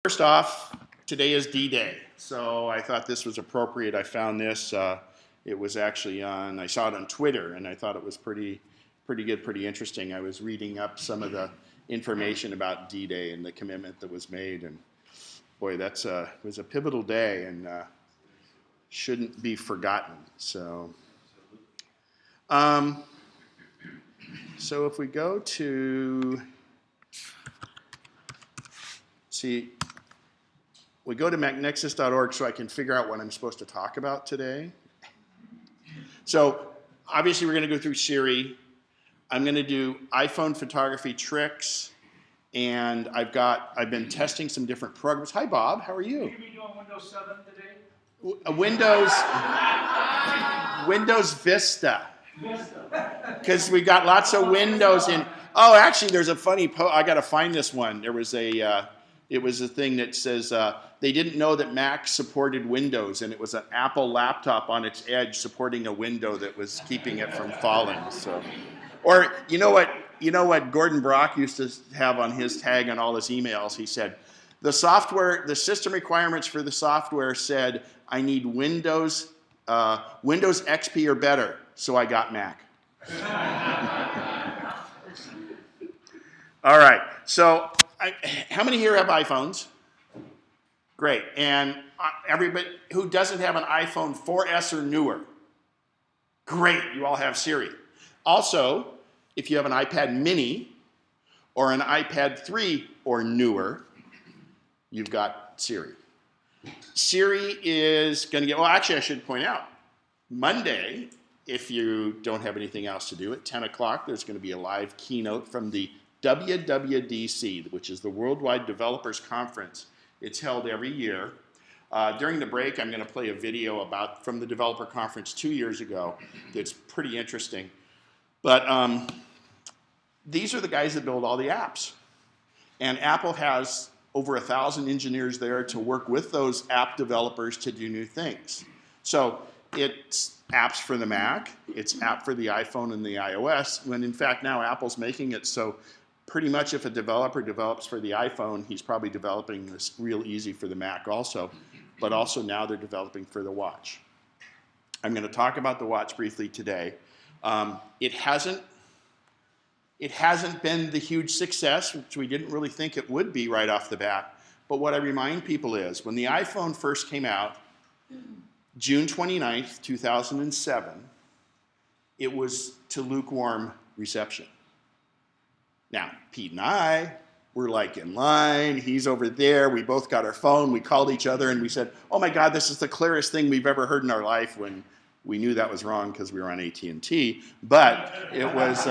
First off, today is D-Day, so I thought this was appropriate. I found this. It was actually I saw it on Twitter, and I thought it was pretty good, pretty interesting. I was reading up some of the information about D-Day and the commitment that was made, and boy, it was a pivotal day and shouldn't be forgotten. So if we go to, we go to MacNexus.org so I can figure out what I'm supposed to talk about today. So obviously we're going to go through Siri. I'm going to do iPhone photography tricks, and I've been testing some different programs. Hi Bob, how are you? Will you be doing Windows 7 today? Windows Vista. Because we got lots of Windows in. Oh, actually, there's a funny I got to find this one. There was it was a thing that says they didn't know that Mac supported Windows, and it was an Apple laptop on its edge supporting a window that was keeping it from falling. So, or you know what Gordon Brock used to have on his tag on all his emails? He said, the system requirements for the software said I need Windows XP or better, so I got Mac. All right, so how many here have iPhones? Great, and everybody who doesn't have an iPhone 4S or newer? Great, you all have Siri. Also, if you have an iPad mini or an iPad 3 or newer, you've got Siri. Siri is going to get, well, actually I should point out, Monday, if you don't have anything else to do, at 10 o'clock, there's going to be a live keynote from the WWDC, which is the Worldwide Developers Conference. It's held every year. During the break, I'm going to play a video from the developer conference 2 years ago that's pretty interesting. But these are the guys that build all the apps. And Apple has over 1,000 engineers there to work with those app developers to do new things. So it's apps for the Mac, it's app for the iPhone and the iOS, when in fact now Apple's making it so pretty much if a developer develops for the iPhone, he's probably developing this real easy for the Mac also, but also now they're developing for the watch. I'm going to talk about the watch briefly today. It hasn't been the huge success, which we didn't really think it would be right off the bat, but what I remind people is when the iPhone first came out, June 29th, 2007, it was to lukewarm reception. Now, Pete and I were like in line, he's over there, we both got our phone, we called each other and we said, oh my God, this is the clearest thing we've ever heard in our life, when we knew that was wrong because we were on AT&T, but it was,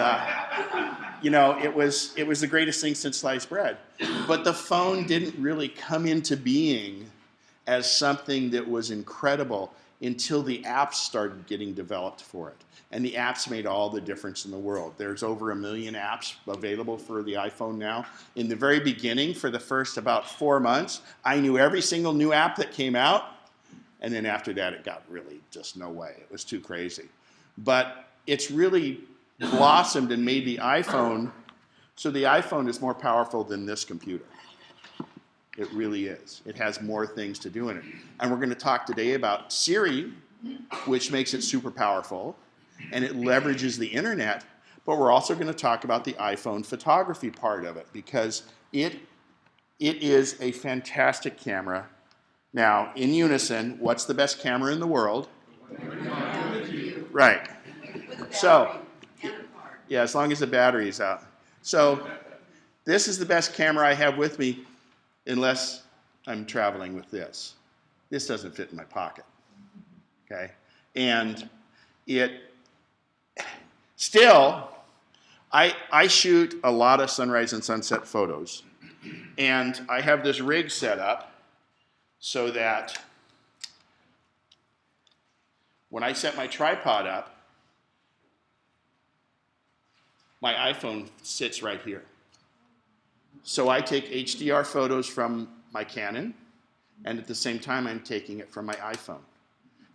it was the greatest thing since sliced bread. But the phone didn't really come into being as something that was incredible until the apps started getting developed for it. And the apps made all the difference in the world. There's over 1 million apps available for the iPhone now. In the very beginning, for the first about 4 months, I knew every single new app that came out. And then after that, it got really just no way. It was too crazy. But it's really blossomed and made the iPhone, so the iPhone is more powerful than this computer. It really is. It has more things to do in it. And we're going to talk today about Siri, which makes it super powerful, and it leverages the internet, but we're also going to talk about the iPhone photography part of it, because it is a fantastic camera. Now, in unison, what's the best camera in the world? Right. So, yeah, as long as the battery's out. So, this is the best camera I have with me, unless I'm traveling with this. This doesn't fit in my pocket, okay? And still, I shoot a lot of sunrise and sunset photos, and I have this rig set up so that when I set my tripod up, my iPhone sits right here. So I take HDR photos from my Canon, and at the same time I'm taking it from my iPhone.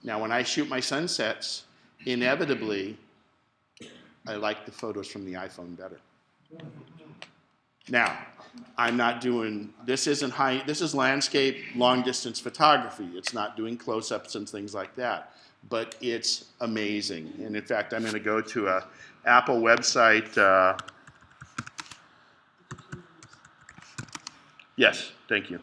Now when I shoot my sunsets, inevitably I like the photos from the iPhone better. Now, I'm not doing, this isn't high, this is landscape, long distance photography. It's not doing close-ups and things like that, but it's amazing. And in fact, I'm gonna go to a Apple website. Yes, thank you.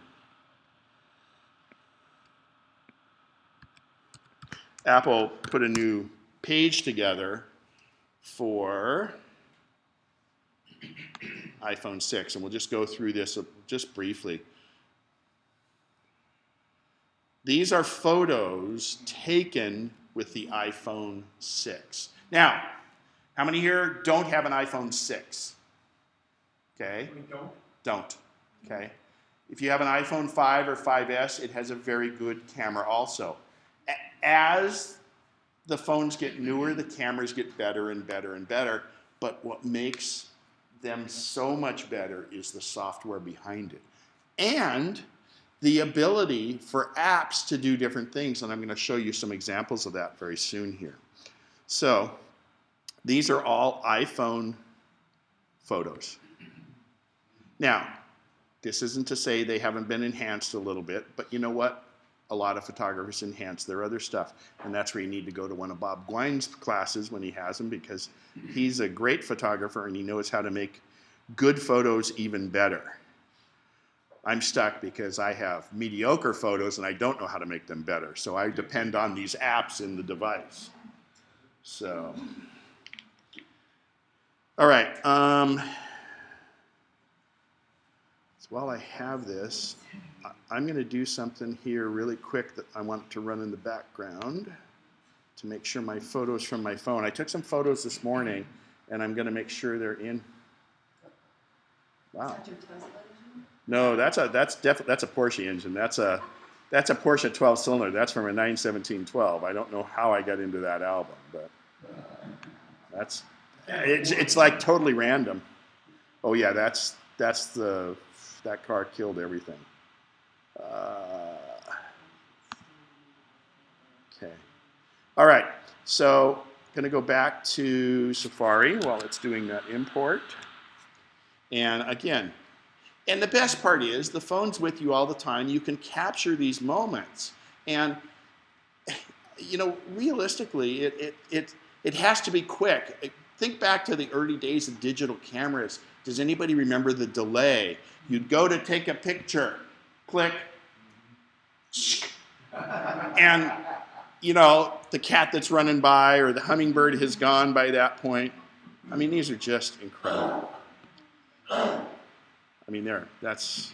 Apple put a new page together for iPhone 6, and we'll just go through this just briefly. These are photos taken with the iPhone 6. Now, how many here don't have an iPhone 6? Okay. We don't? Don't. Okay. If you have an iPhone 5 or 5S, it has a very good camera also. As the phones get newer, the cameras get better and better and better, but what makes them so much better is the software behind it. And the ability for apps to do different things, and I'm going to show you some examples of that very soon here. So, these are all iPhone photos. Now, this isn't to say they haven't been enhanced a little bit, but you know what? A lot of photographers enhance their other stuff, and that's where you need to go to one of Bob Gwein's classes when he has them, because he's a great photographer and he knows how to make good photos even better. I'm stuck because I have mediocre photos and I don't know how to make them better, so I depend on these apps in the device. So, all right. So while I have this, I'm going to do something here really quick that I want to run in the background to make sure my photos from my phone. I took some photos this morning, and I'm going to make sure they're in. Wow. Is that your Tesla engine? No, that's a Porsche engine. That's a Porsche 12-cylinder. That's from a 91712. I don't know how I got into that album, but it's like totally random. Oh yeah, that car killed everything. Okay. All right. So going to go back to Safari while it's doing that import. And again, and the best part is the phone's with you all the time. You can capture these moments. And, you know, realistically, it has to be quick. Think back to the early days of digital cameras. Does anybody remember the delay? You'd go to take a picture, click, and, you know, the cat that's running by or the hummingbird has gone by that point. I mean, these are just incredible. I mean, that's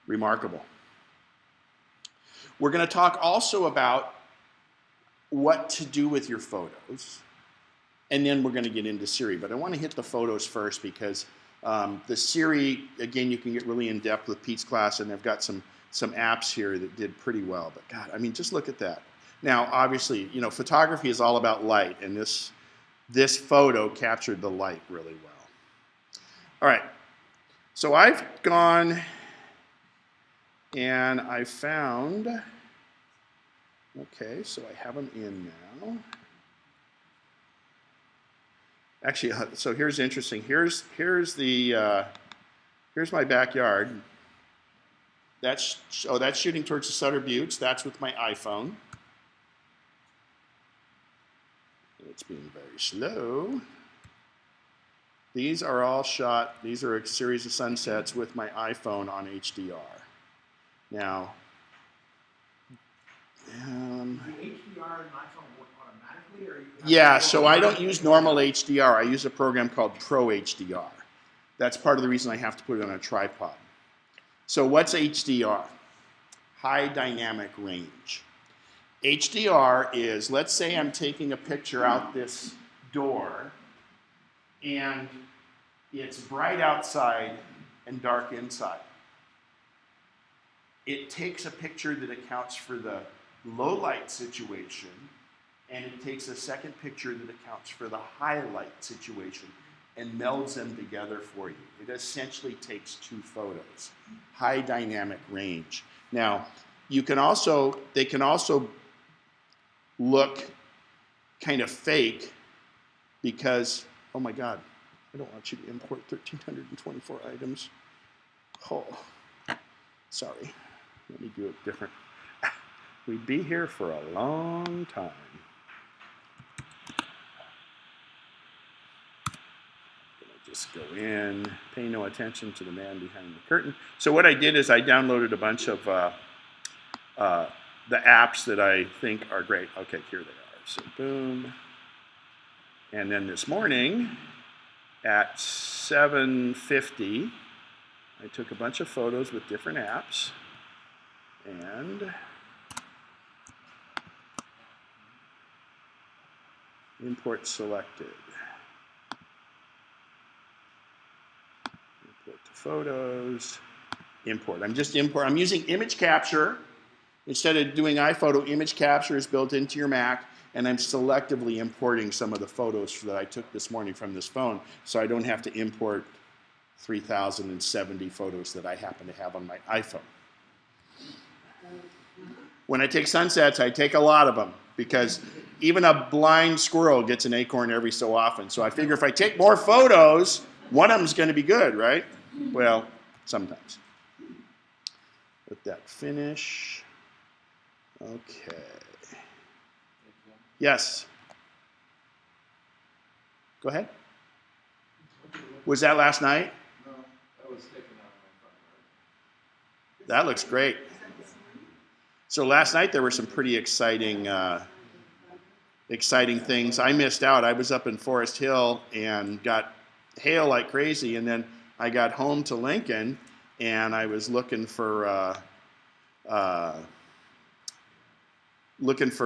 remarkable. We're going to talk also about what to do with your photos, and then we're going to get into Siri. But I want to hit the photos first because the Siri, again, you can get really in depth with Pete's class, and I've got some apps here that did pretty well. But God, I mean, just look at that. Now, obviously, you know, photography is all about light, and this photo captured the light really well. All right. So I've gone and I found, okay, so I have them in now. Actually, so here's interesting. Here's my backyard. That's shooting towards the Sutter Buttes. That's with my iPhone. It's being very slow. These are all shot, these are a series of sunsets with my iPhone on HDR. Now, Do HDR and iPhone work automatically, or you have yeah, to so I don't use normal HDR. I use a program called Pro HDR. That's part of the reason I have to put it on a tripod. So what's HDR? High dynamic range. HDR is, let's say I'm taking a picture out this door, and it's bright outside and dark inside. It takes a picture that accounts for the low light situation, and it takes a second picture that accounts for the high light situation and melds them together for you. It essentially takes two photos. High dynamic range. Now, they can also look kind of fake because, oh my God, I don't want you to import 1,324 items. Oh, sorry. Let me do it different. We'd be here for a long time. Just go in, pay no attention to the man behind the curtain. So what I did is I downloaded a bunch of the apps that I think are great. Okay, here they are. So boom. And then this morning at 7:50, I took a bunch of photos with different apps and import selected. Import to photos, import. I'm using image capture. Instead of doing iPhoto, image capture is built into your Mac, and I'm selectively importing some of the photos that I took this morning from this phone, so I don't have to import 3,070 photos that I happen to have on my iPhone. When I take sunsets, I take a lot of them, because even a blind squirrel gets an acorn every so often. So I figure if I take more photos, one of them's going to be good, right? Well, sometimes. Let that finish. Okay. Yes. Go ahead. Was that last night? No, that was taken out of my phone. That looks great. So last night there were some pretty exciting things. I missed out. I was up in Forest Hill and got hail like crazy, and then I got home to Lincoln and I was looking for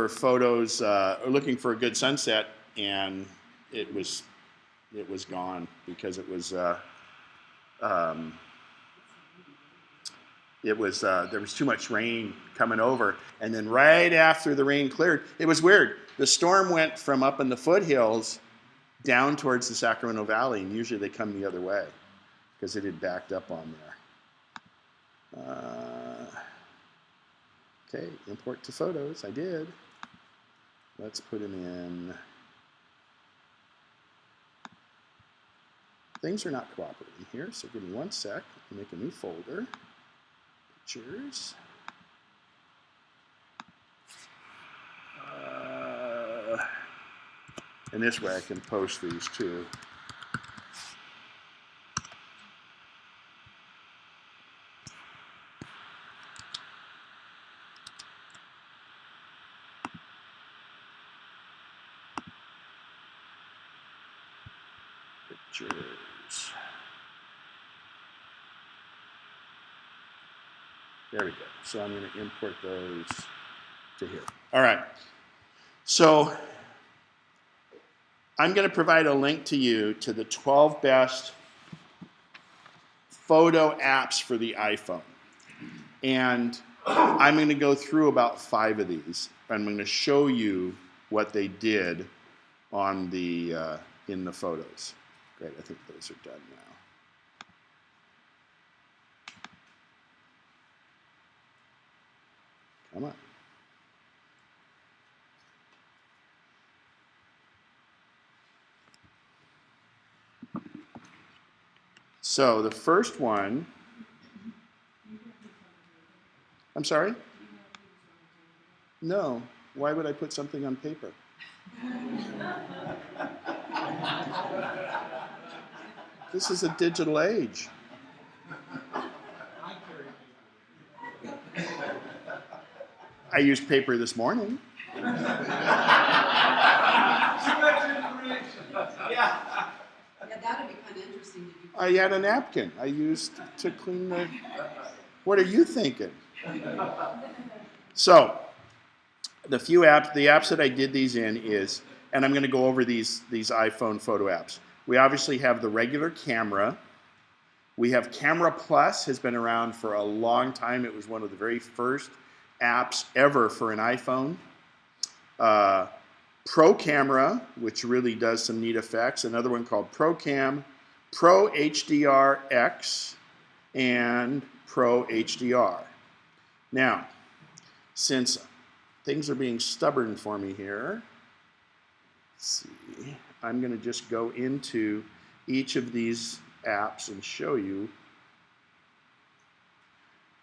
photos, looking for a good sunset, and it was gone because there was too much rain coming over, and then right after the rain cleared, it was weird. The storm went from up in the foothills down towards the Sacramento Valley, and usually they come the other way because it had backed up on there. Okay, import to photos. I did. Let's put them in. Things are not cooperating here, so give me 1 sec. I'll make a new folder. Pictures. And this way I can post these too. Pictures. There we go. So I'm going to import those to here. All right. So I'm going to provide a link to you to the 12 best photo apps for the iPhone. And I'm going to go through about 5 of these. I'm going to show you what they did on the in the photos. Great, I think those are done now. Come on. So the first one, I'm sorry? No. Why would I put something on paper? This is a digital age. I used paper this morning. Yeah, that would be kind of interesting to do. I had a napkin I used to clean the... What are you thinking? So, the apps that I did these in is, and I'm going to go over these iPhone photo apps. We obviously have the regular camera. We have Camera Plus, has been around for a long time. It was one of the very first apps ever for an iPhone. Pro Camera, which really does some neat effects. Another one called Pro Cam, Pro HDR X, and Pro HDR. Now, since things are being stubborn for me here, let's see, I'm going to just go into each of these apps and show you.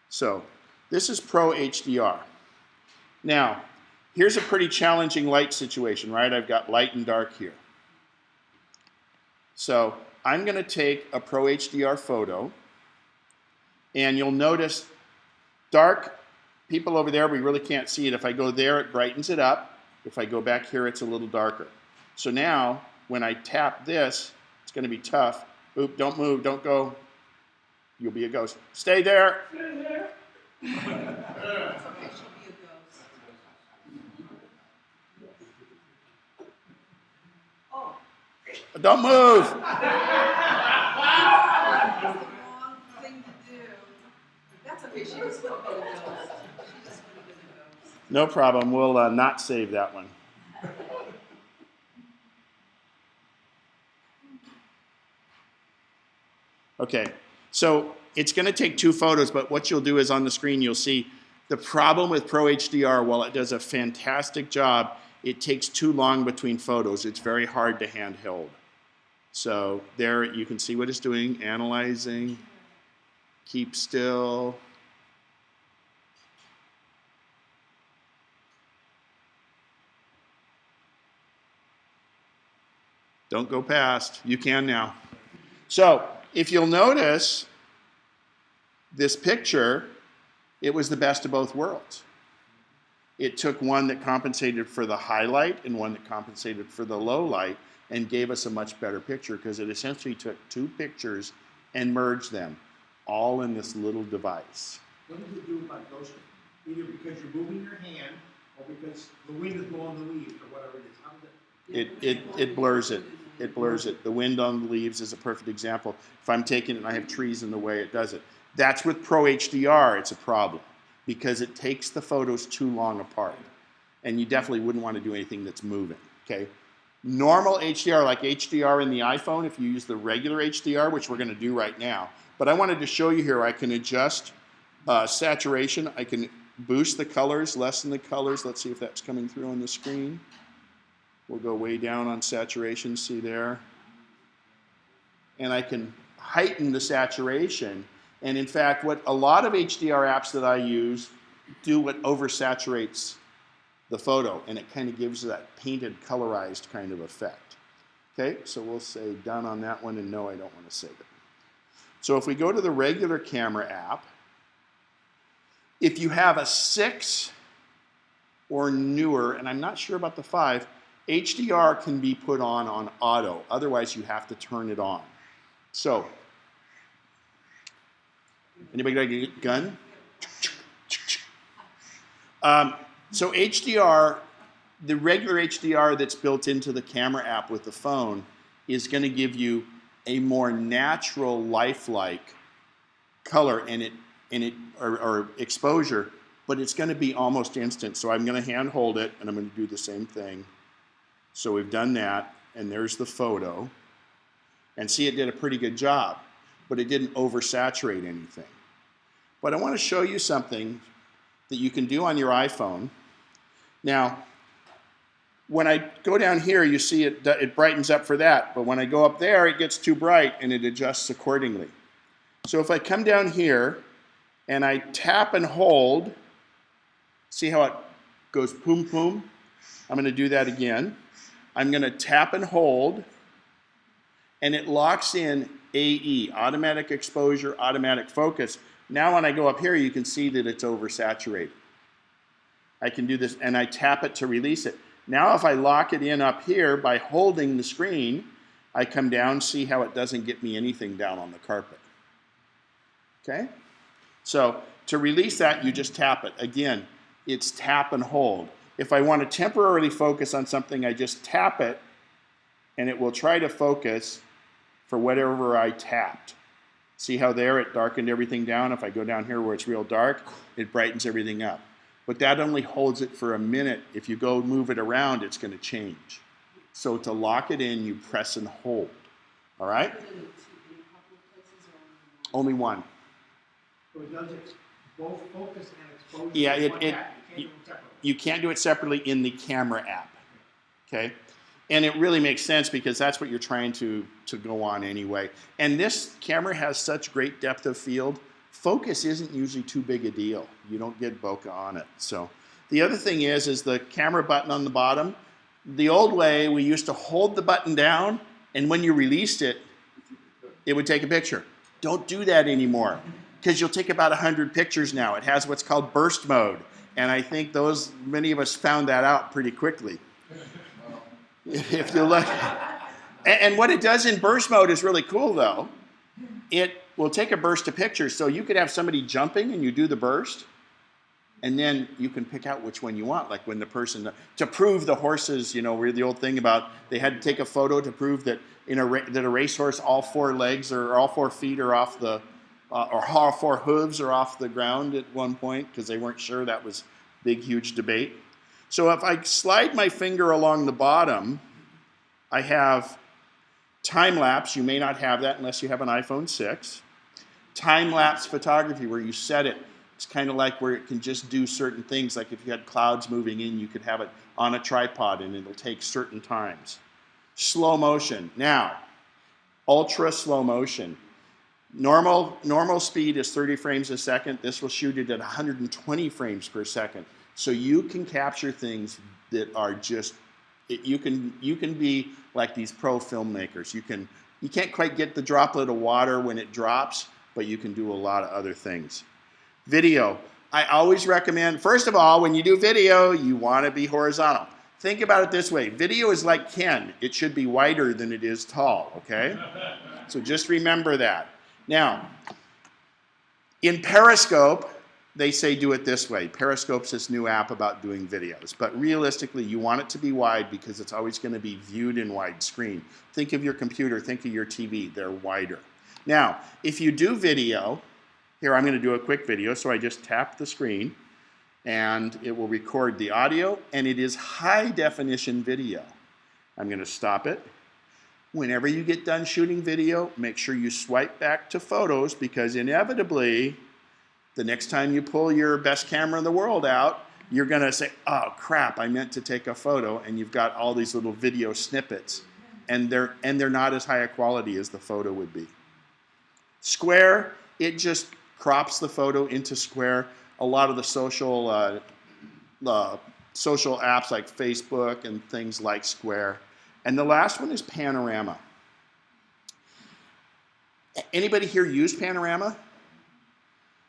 So this is Pro HDR. Now, here's a pretty challenging light situation, right? I've got light and dark here. So I'm going to take a Pro HDR photo, and you'll notice dark, people over there, we really can't see it. If I go there, it brightens it up. If I go back here, it's a little darker. So now, when I tap this, it's going to be tough. Oop, don't move, don't go. You'll be a ghost. Stay there. It's okay, she'll be a ghost. Oh. Don't move. That's the wrong thing to do. That's okay, she just would have been a ghost. She just would have been a ghost. No problem. We'll not save that one. Okay, so it's going to take 2 photos, but what you'll do is on the screen you'll see the problem with Pro HDR, while it does a fantastic job, it takes too long between photos. It's very hard to handheld. So there you can see what it's doing, analyzing, keep still. Don't go past. You can now. So if you'll notice, this picture, it was the best of both worlds. It took one that compensated for the highlight and one that compensated for the low light and gave us a much better picture because it essentially took 2 pictures and merged them all in this little device. What does it do about ghosting? Either because you're moving your hand or because the wind is blowing the leaves or whatever it is. How does it? It blurs it. It blurs it. The wind on the leaves is a perfect example. If I'm taking it and I have trees in the way, it does it. That's with Pro HDR, it's a problem because it takes the photos too long apart. And you definitely wouldn't want to do anything that's moving, okay? Normal HDR, like HDR in the iPhone, if you use the regular HDR, which we're going to do right now, but I wanted to show you here, I can adjust saturation. I can boost the colors, lessen the colors. Let's see if that's coming through on the screen. We'll go way down on saturation, see there. And I can heighten the saturation. And in fact, what a lot of HDR apps that I use do what oversaturates the photo, and it kind of gives that painted, colorized kind of effect. Okay, so we'll say done on that one, and no, I don't want to save it. So if we go to the regular camera app, if you have a 6 or newer, and I'm not sure about the 5, HDR can be put on auto. Otherwise, you have to turn it on. So, anybody got a gun? So HDR, the regular HDR that's built into the camera app with the phone is going to give you a more natural, lifelike color or exposure, but it's going to be almost instant. So I'm going to hand hold it, and I'm going to do the same thing. So we've done that, and there's the photo. And see, it did a pretty good job, but it didn't oversaturate anything. But I want to show you something that you can do on your iPhone. Now, when I go down here, you see it brightens up for that. But when I go up there, it gets too bright, and it adjusts accordingly. So if I come down here, and I tap and hold, see how it goes boom, boom? I'm going to do that again. I'm going to tap and hold, and it locks in AE, automatic exposure, automatic focus. Now when I go up here, you can see that it's oversaturated. I can do this, and I tap it to release it. Now if I lock it in up here by holding the screen, I come down, see how it doesn't get me anything down on the carpet. Okay? So to release that, you just tap it. Again, it's tap and hold. If I want to temporarily focus on something, I just tap it, and it will try to focus for whatever I tapped. See how there it darkened everything down? If I go down here where it's real dark, it brightens everything up. But that only holds it for a minute. If you go move it around, it's going to change. So to lock it in, you press and hold. All right? Only one. So it does both focus and exposure. Yeah, in one tap. You can't do them separately. you can't do it separately in the camera app. Okay? And it really makes sense because that's what you're trying to go on anyway. And this camera has such great depth of field. Focus isn't usually too big a deal. You don't get bokeh on it. So the other thing is the camera button on the bottom. The old way, we used to hold the button down, and when you released it, it would take a picture. Don't do that anymore because you'll take about 100 pictures now. It has what's called burst mode. And I think many of us found that out pretty quickly. If you look, and what it does in burst mode is really cool though. It will take a burst of pictures. So you could have somebody jumping and you do the burst, and then you can pick out which one you want. Like when the person, to prove the horses, where the old thing about they had to take a photo to prove that that a racehorse, all four legs or all 4 feet are off the, or all 4 hooves are off the ground at one point because they weren't sure. That was big, huge debate. So if I slide my finger along the bottom, I have time-lapse. You may not have that unless you have an iPhone 6. Time-lapse photography where you set it. It's kind of like where it can just do certain things. Like if you had clouds moving in, you could have it on a tripod and it'll take certain times. Slow motion. Now, ultra slow motion. Normal speed is 30 frames a second. This will shoot it at 120 frames per second. So you can capture things that are just, you can be like these pro filmmakers. You can't quite get the droplet of water when it drops, but you can do a lot of other things. Video. I always recommend, first of all, when you do video, you want to be horizontal. Think about it this way. Video is like Ken. It should be wider than it is tall, okay? So just remember that. Now, in Periscope, they say do it this way. Periscope's this new app about doing videos. But realistically, you want it to be wide because it's always going to be viewed in widescreen. Think of your computer. Think of your TV. They're wider. Now, if you do video, here I'm going to do a quick video. So I just tap the screen, and it will record the audio. And it is high-definition video. I'm going to stop it. Whenever you get done shooting video, make sure you swipe back to photos because inevitably, the next time you pull your best camera in the world out, you're going to say, oh, crap, I meant to take a photo, and you've got all these little video snippets, and they're not as high a quality as the photo would be. Square, it just crops the photo into square. A lot of the social apps like Facebook and things like Square. And the last one is Panorama. Anybody here use Panorama?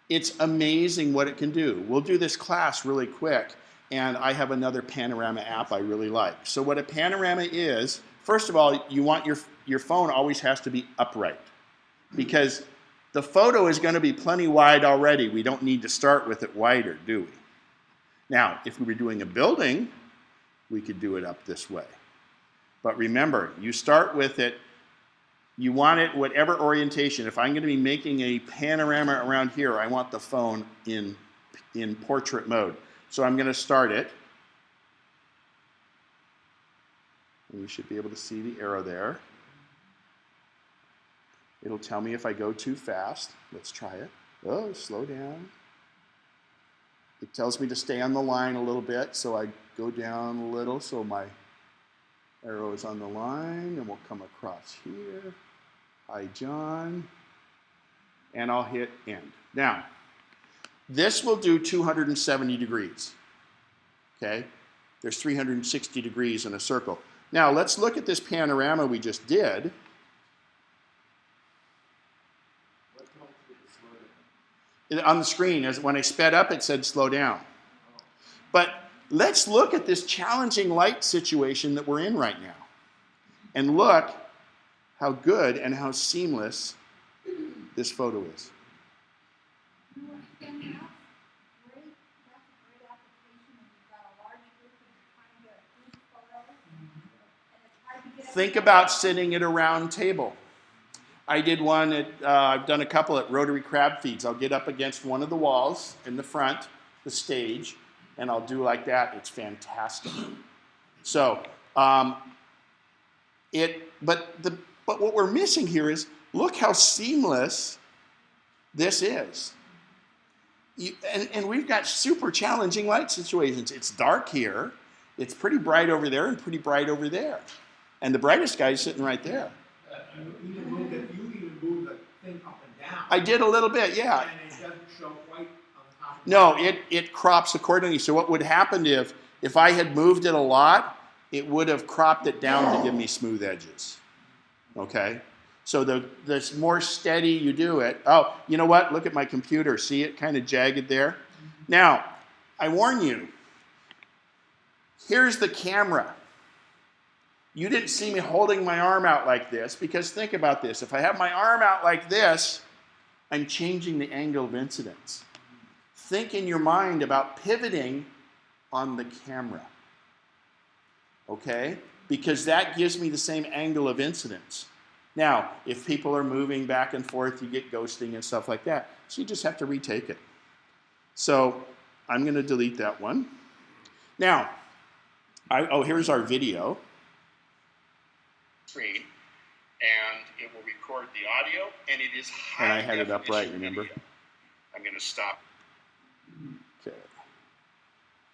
It's amazing what it can do. We'll do this class really quick, and I have another Panorama app I really like. So what a Panorama is, first of all, you want your phone always has to be upright because the photo is going to be plenty wide already. We don't need to start with it wider, do we? Now, if we were doing a building, we could do it up this way. But remember, you start with it, you want it whatever orientation. If I'm going to be making a panorama around here, I want the phone in portrait mode. So I'm going to start it. And you should be able to see the arrow there. It'll tell me if I go too fast. Let's try it. Oh, slow down. It tells me to stay on the line a little bit, so I go down a little so my arrow is on the line, and we'll come across here. Hi, John. And I'll hit end. Now, this will do 270 degrees. Okay? There's 360 degrees in a circle. Now, let's look at this panorama we just did. On the screen, when I sped up, it said slow down. But let's look at this challenging light situation that we're in right now. And look how good and how seamless this photo is. Think about sitting at a round table. I did one I've done a couple at Rotary Crab Feeds. I'll get up against one of the walls in the front, the stage, and I'll do like that. It's fantastic. So, but what we're missing here is, look how seamless this is. And we've got super challenging light situations. It's dark here. It's pretty bright over there and pretty bright over there. And the brightest guy's sitting right there. You even move the thing up and down. I did a little bit, yeah. And it doesn't show quite on the top. No, it crops accordingly. So what would happen if I had moved it a lot, it would have cropped it down to give me smooth edges. Okay? So the more steady you do it. Oh, you know what? Look at my computer. See it kind of jagged there? Now, I warn you, here's the camera. You didn't see me holding my arm out like this, because think about this. If I have my arm out like this, I'm changing the angle of incidence. Think in your mind about pivoting on the camera. Okay? Because that gives me the same angle of incidence. Now, if people are moving back and forth, you get ghosting and stuff like that. So you just have to retake it. So I'm going to delete that one. Now, here's our video. Screen, and it will record the audio, and it is high. And I had it upright, remember? Video. I'm going to stop. Okay.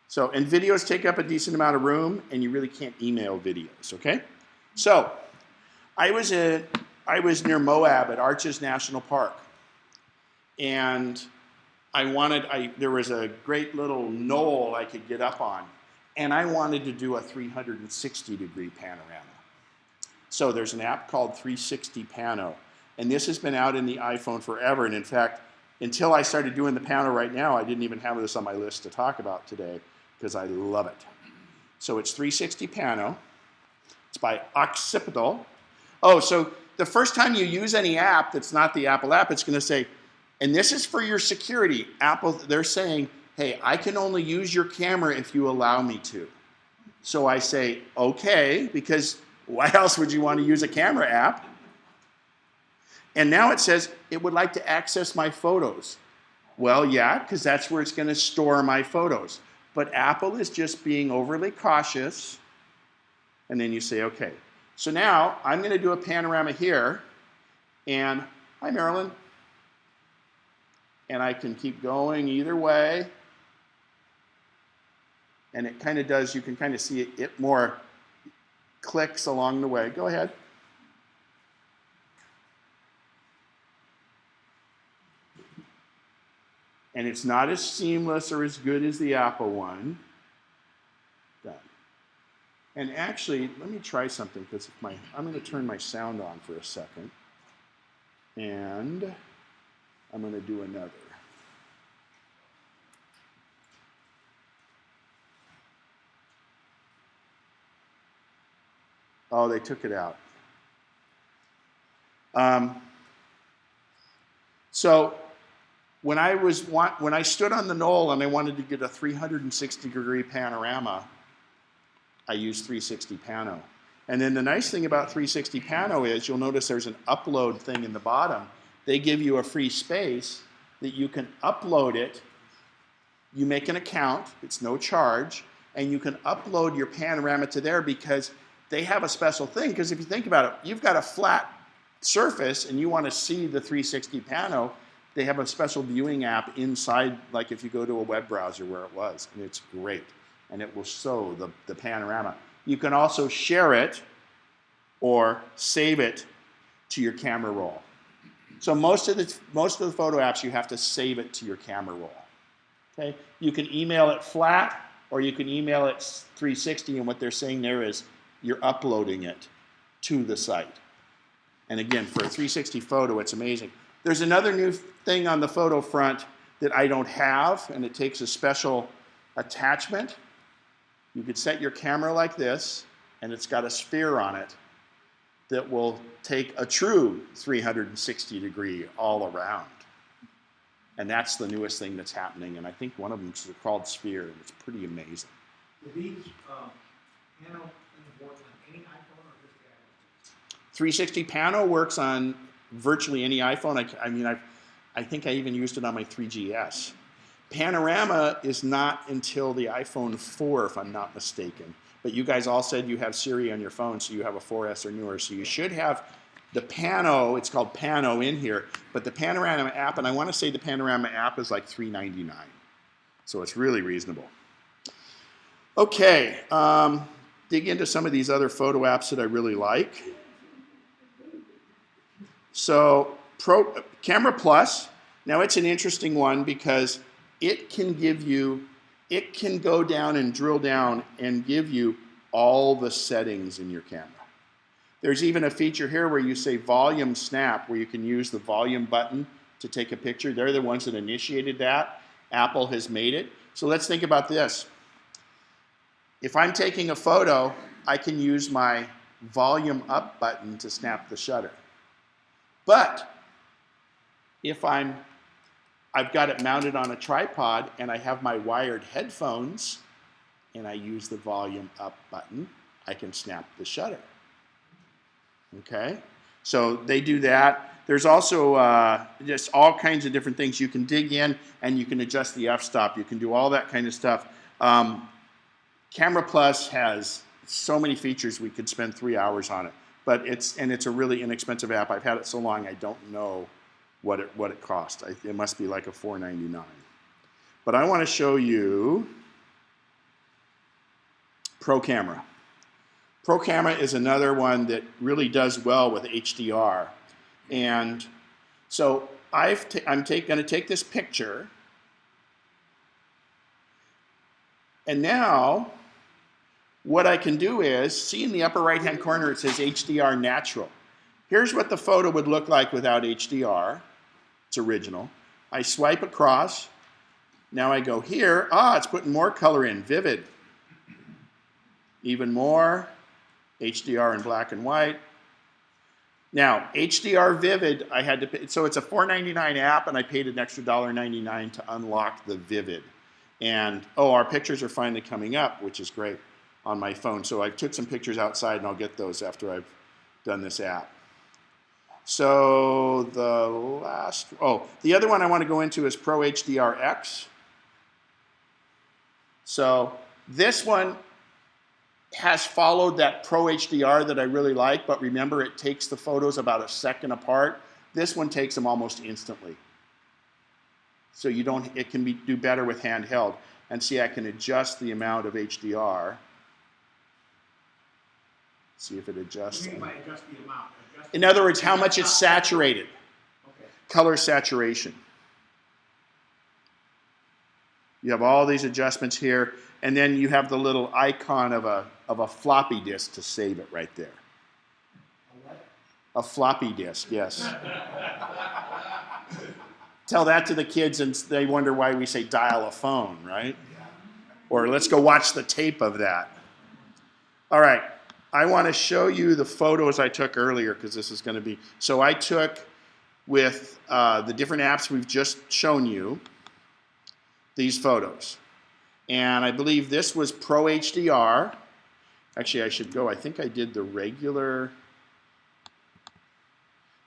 So, and videos take up a decent amount of room, and you really can't email videos, okay? So, I was near Moab at Arches National Park, and there was a great little knoll I could get up on, and I wanted to do a 360-degree panorama. So there's an app called 360 Pano, and this has been out in the iPhone forever, and in fact, until I started doing the Pano right now, I didn't even have this on my list to talk about today, because I love it. So it's 360 Pano. It's by Occipital. Oh, so the first time you use any app that's not the Apple app, it's going to say, and this is for your security. Apple, they're saying, hey, I can only use your camera if you allow me to. So I say, okay, because why else would you want to use a camera app? And now it says it would like to access my photos. Well, yeah, because that's where it's going to store my photos. But Apple is just being overly cautious. And then you say, okay. So now I'm going to do a panorama here. And hi, Marilyn. And I can keep going either way. And it kind of does, you can kind of see it more clicks along the way. Go ahead. And it's not as seamless or as good as the Apple one. Done. And actually, let me try something, because I'm going to turn my sound on for a second. And I'm going to do another. Oh, they took it out. So when I stood on the knoll and I wanted to get a 360-degree panorama, I used 360 Pano. And then the nice thing about 360 Pano is you'll notice there's an upload thing in the bottom. They give you a free space that you can upload it. You make an account, it's no charge, and you can upload your panorama to there, because they have a special thing. Because if you think about it, you've got a flat surface and you want to see the 360 Pano, they have a special viewing app inside, like if you go to a web browser where it was, and it's great. And it will show the panorama. You can also share it or save it to your camera roll. So most of the photo apps, you have to save it to your camera roll. Okay? You can email it flat, or you can email it 360, and what they're saying there is you're uploading it to the site. And again, for a 360 photo, it's amazing. There's another new thing on the photo front that I don't have, and it takes a special attachment. You could set your camera like this, and it's got a sphere on it that will take a true 360-degree all around. And that's the newest thing that's happening, and I think one of them is called Sphere, and it's pretty amazing. Do these Pano things work on any iPhone or just the iPhone? 360 Pano works on virtually any iPhone. I think I even used it on my 3GS. Panorama is not until the iPhone 4, if I'm not mistaken. But you guys all said you have Siri on your phone, so you have a 4S or newer. So you should have the Pano, it's called Pano in here, but the Panorama app, and I want to say the Panorama app is like $3.99. So it's really reasonable. Okay, dig into some of these other photo apps that I really like. So Camera Plus, now it's an interesting one because it can go down and drill down and give you all the settings in your camera. There's even a feature here where you say volume snap, where you can use the volume button to take a picture. They're the ones that initiated that. Apple has made it. So let's think about this. If I'm taking a photo, I can use my volume up button to snap the shutter. But if I've got it mounted on a tripod and I have my wired headphones and I use the volume up button, I can snap the shutter. Okay? So they do that. There's also just all kinds of different things. You can dig in and you can adjust the f-stop. You can do all that kind of stuff. Camera Plus has so many features we could spend 3 hours on it. But it's a really inexpensive app. I've had it so long I don't know what it cost. It must be like a $4.99. But I want to show you Pro Camera. Pro Camera is another one that really does well with HDR. And so I'm going to take this picture. And now what I can do is, see in the upper right-hand corner it says HDR Natural. Here's what the photo would look like without HDR. It's original. I swipe across. Now I go here. It's putting more color in. Vivid. Even more. HDR in black and white. Now, HDR Vivid, I had to pay. So it's a $4.99 app, and I paid an extra $1.99 to unlock the Vivid. And, our pictures are finally coming up, which is great on my phone. So I took some pictures outside, and I'll get those after I've done this app. So the other one I want to go into is Pro HDR X. So this one has followed that Pro HDR that I really like, but remember it takes the photos about a second apart. This one takes them almost instantly. So it can do better with handheld. And see, I can adjust the amount of HDR. See if it adjusts. What do you mean by adjust the amount? In other words, how much it's saturated. Okay. Color saturation. You have all these adjustments here, and then you have the little icon of a floppy disk to save it right there. A what? A floppy disk, yes. Tell that to the kids and they wonder why we say dial a phone, right? Or let's go watch the tape of that. All right, I want to show you the photos I took earlier because this is going to be, so I took with the different apps we've just shown you, these photos. And I believe this was Pro HDR. Actually, I think I did the regular.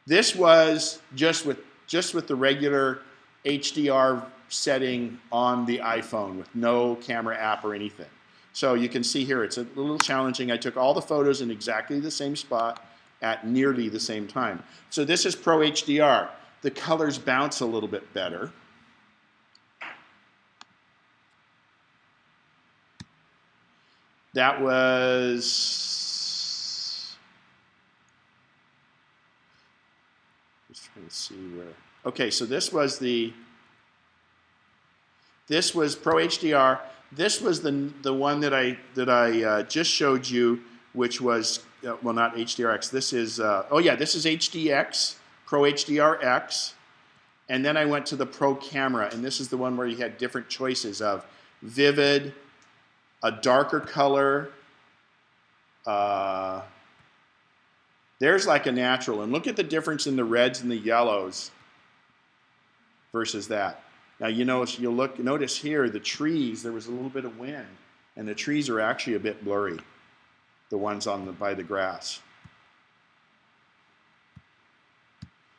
This was just with the regular HDR setting on the iPhone with no camera app or anything. So you can see here, it's a little challenging. I took all the photos in exactly the same spot at nearly the same time. So this is Pro HDR. The colors bounce a little bit better. That was, just trying to see where, okay, so this was Pro HDR. This was the one that I just showed you, which was, well, not HDRX. This is, this is HDX, Pro HDRX. And then I went to the Pro Camera, and this is the one where you had different choices of vivid, a darker color. There's like a natural. And look at the difference in the reds and the yellows versus that. Now, notice here, the trees, there was a little bit of wind, and the trees are actually a bit blurry, the ones by the grass.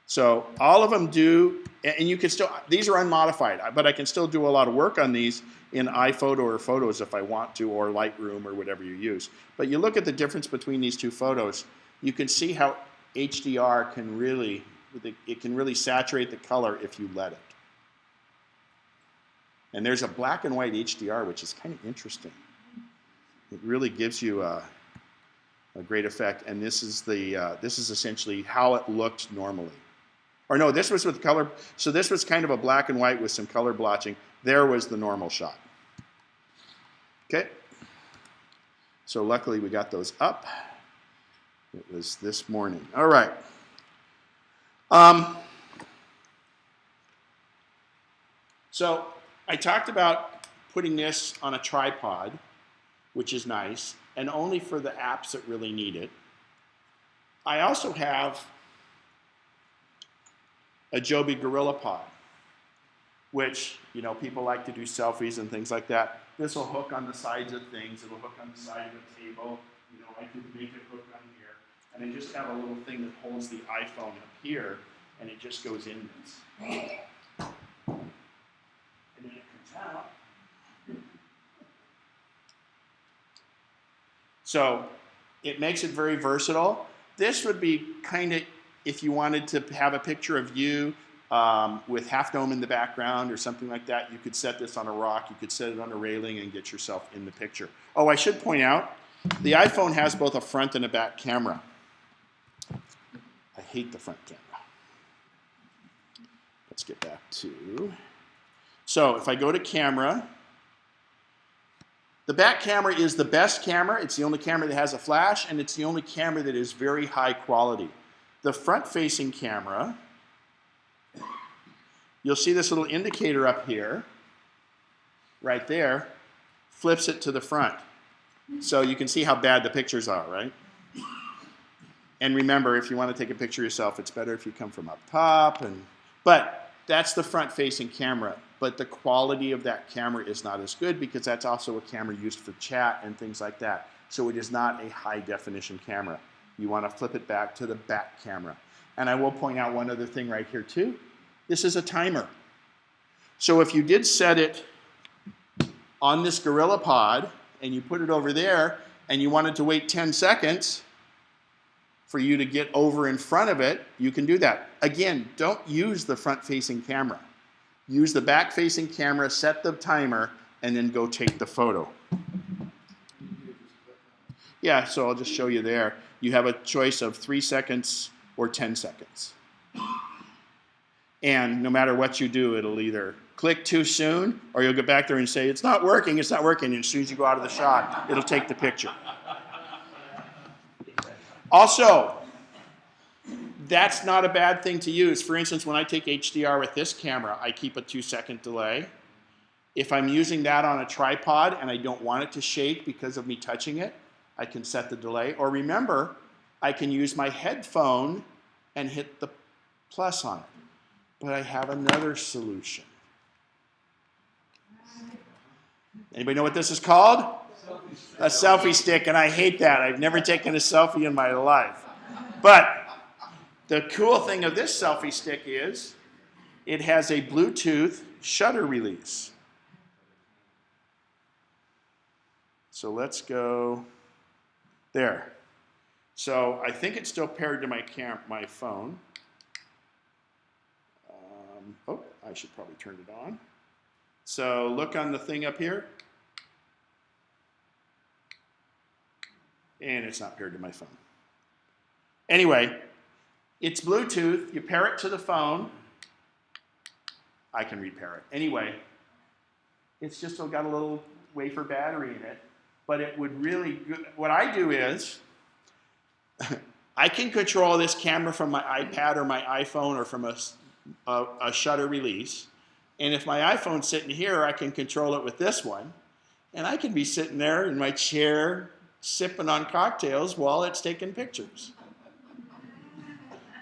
So all of them do, and you can still, these are unmodified, but I can still do a lot of work on these in iPhoto or Photos if I want to, or Lightroom or whatever you use. But you look at the difference between these two photos, you can see how HDR can really saturate the color if you let it. And there's a black and white HDR, which is kind of interesting. It really gives you a great effect. And this is essentially how it looked normally. Or no, this was with color. So this was kind of a black and white with some color blotching. There was the normal shot. Okay. So luckily we got those up. It was this morning. All right. So I talked about putting this on a tripod, which is nice, and only for the apps that really need it. I also have a Joby Gorilla Pod, which, you know, people like to do selfies and things like that. This will hook on the sides of things. It'll hook on the side of a table. You know, I could make it hook on here. And I just have a little thing that holds the iPhone up here, and it just goes in this. And then it comes out. So it makes it very versatile. This would be kind of, if you wanted to have a picture of you with Half Dome in the background or something like that, you could set this on a rock, you could set it on a railing and get yourself in the picture. Oh, I should point out, the iPhone has both a front and a back camera. I hate the front camera. Let's get back to, so if I go to camera, the back camera is the best camera. It's the only camera that has a flash, and it's the only camera that is very high quality. The front-facing camera, you'll see this little indicator up here, right there, flips it to the front. So you can see how bad the pictures are, right? And remember, if you want to take a picture of yourself, it's better if you come from up top. But that's the front-facing camera. But the quality of that camera is not as good because that's also a camera used for chat and things like that. So it is not a high-definition camera. You want to flip it back to the back camera. And I will point out one other thing right here, too. This is a timer. So if you did set it on this Gorilla Pod and you put it over there and you wanted to wait 10 seconds for you to get over in front of it, you can do that. Again, don't use the front-facing camera. Use the back-facing camera, set the timer, and then go take the photo. Yeah, so I'll just show you there. You have a choice of 3 seconds or 10 seconds. And no matter what you do, it'll either click too soon, or you'll get back there and say, it's not working, it's not working. And as soon as you go out of the shot, it'll take the picture. Also, that's not a bad thing to use. For instance, when I take HDR with this camera, I keep a 2-second delay. If I'm using that on a tripod and I don't want it to shake because of me touching it, I can set the delay. Or remember, I can use my headphone and hit the plus on it. But I have another solution. Anybody know what this is called? A selfie stick, and I hate that. I've never taken a selfie in my life. But the cool thing of this selfie stick is it has a Bluetooth shutter release. So let's go there. So I think it's still paired to my phone. Oh, I should probably turn it on. So look on the thing up here. And it's not paired to my phone. Anyway, it's Bluetooth. You pair it to the phone. I can repair it. Anyway, it's just still got a little wafer battery in it. But it would really, what I do is, I can control this camera from my iPad or my iPhone or from a shutter release. And if my iPhone's sitting here, I can control it with this one. And I can be sitting there in my chair sipping on cocktails while it's taking pictures.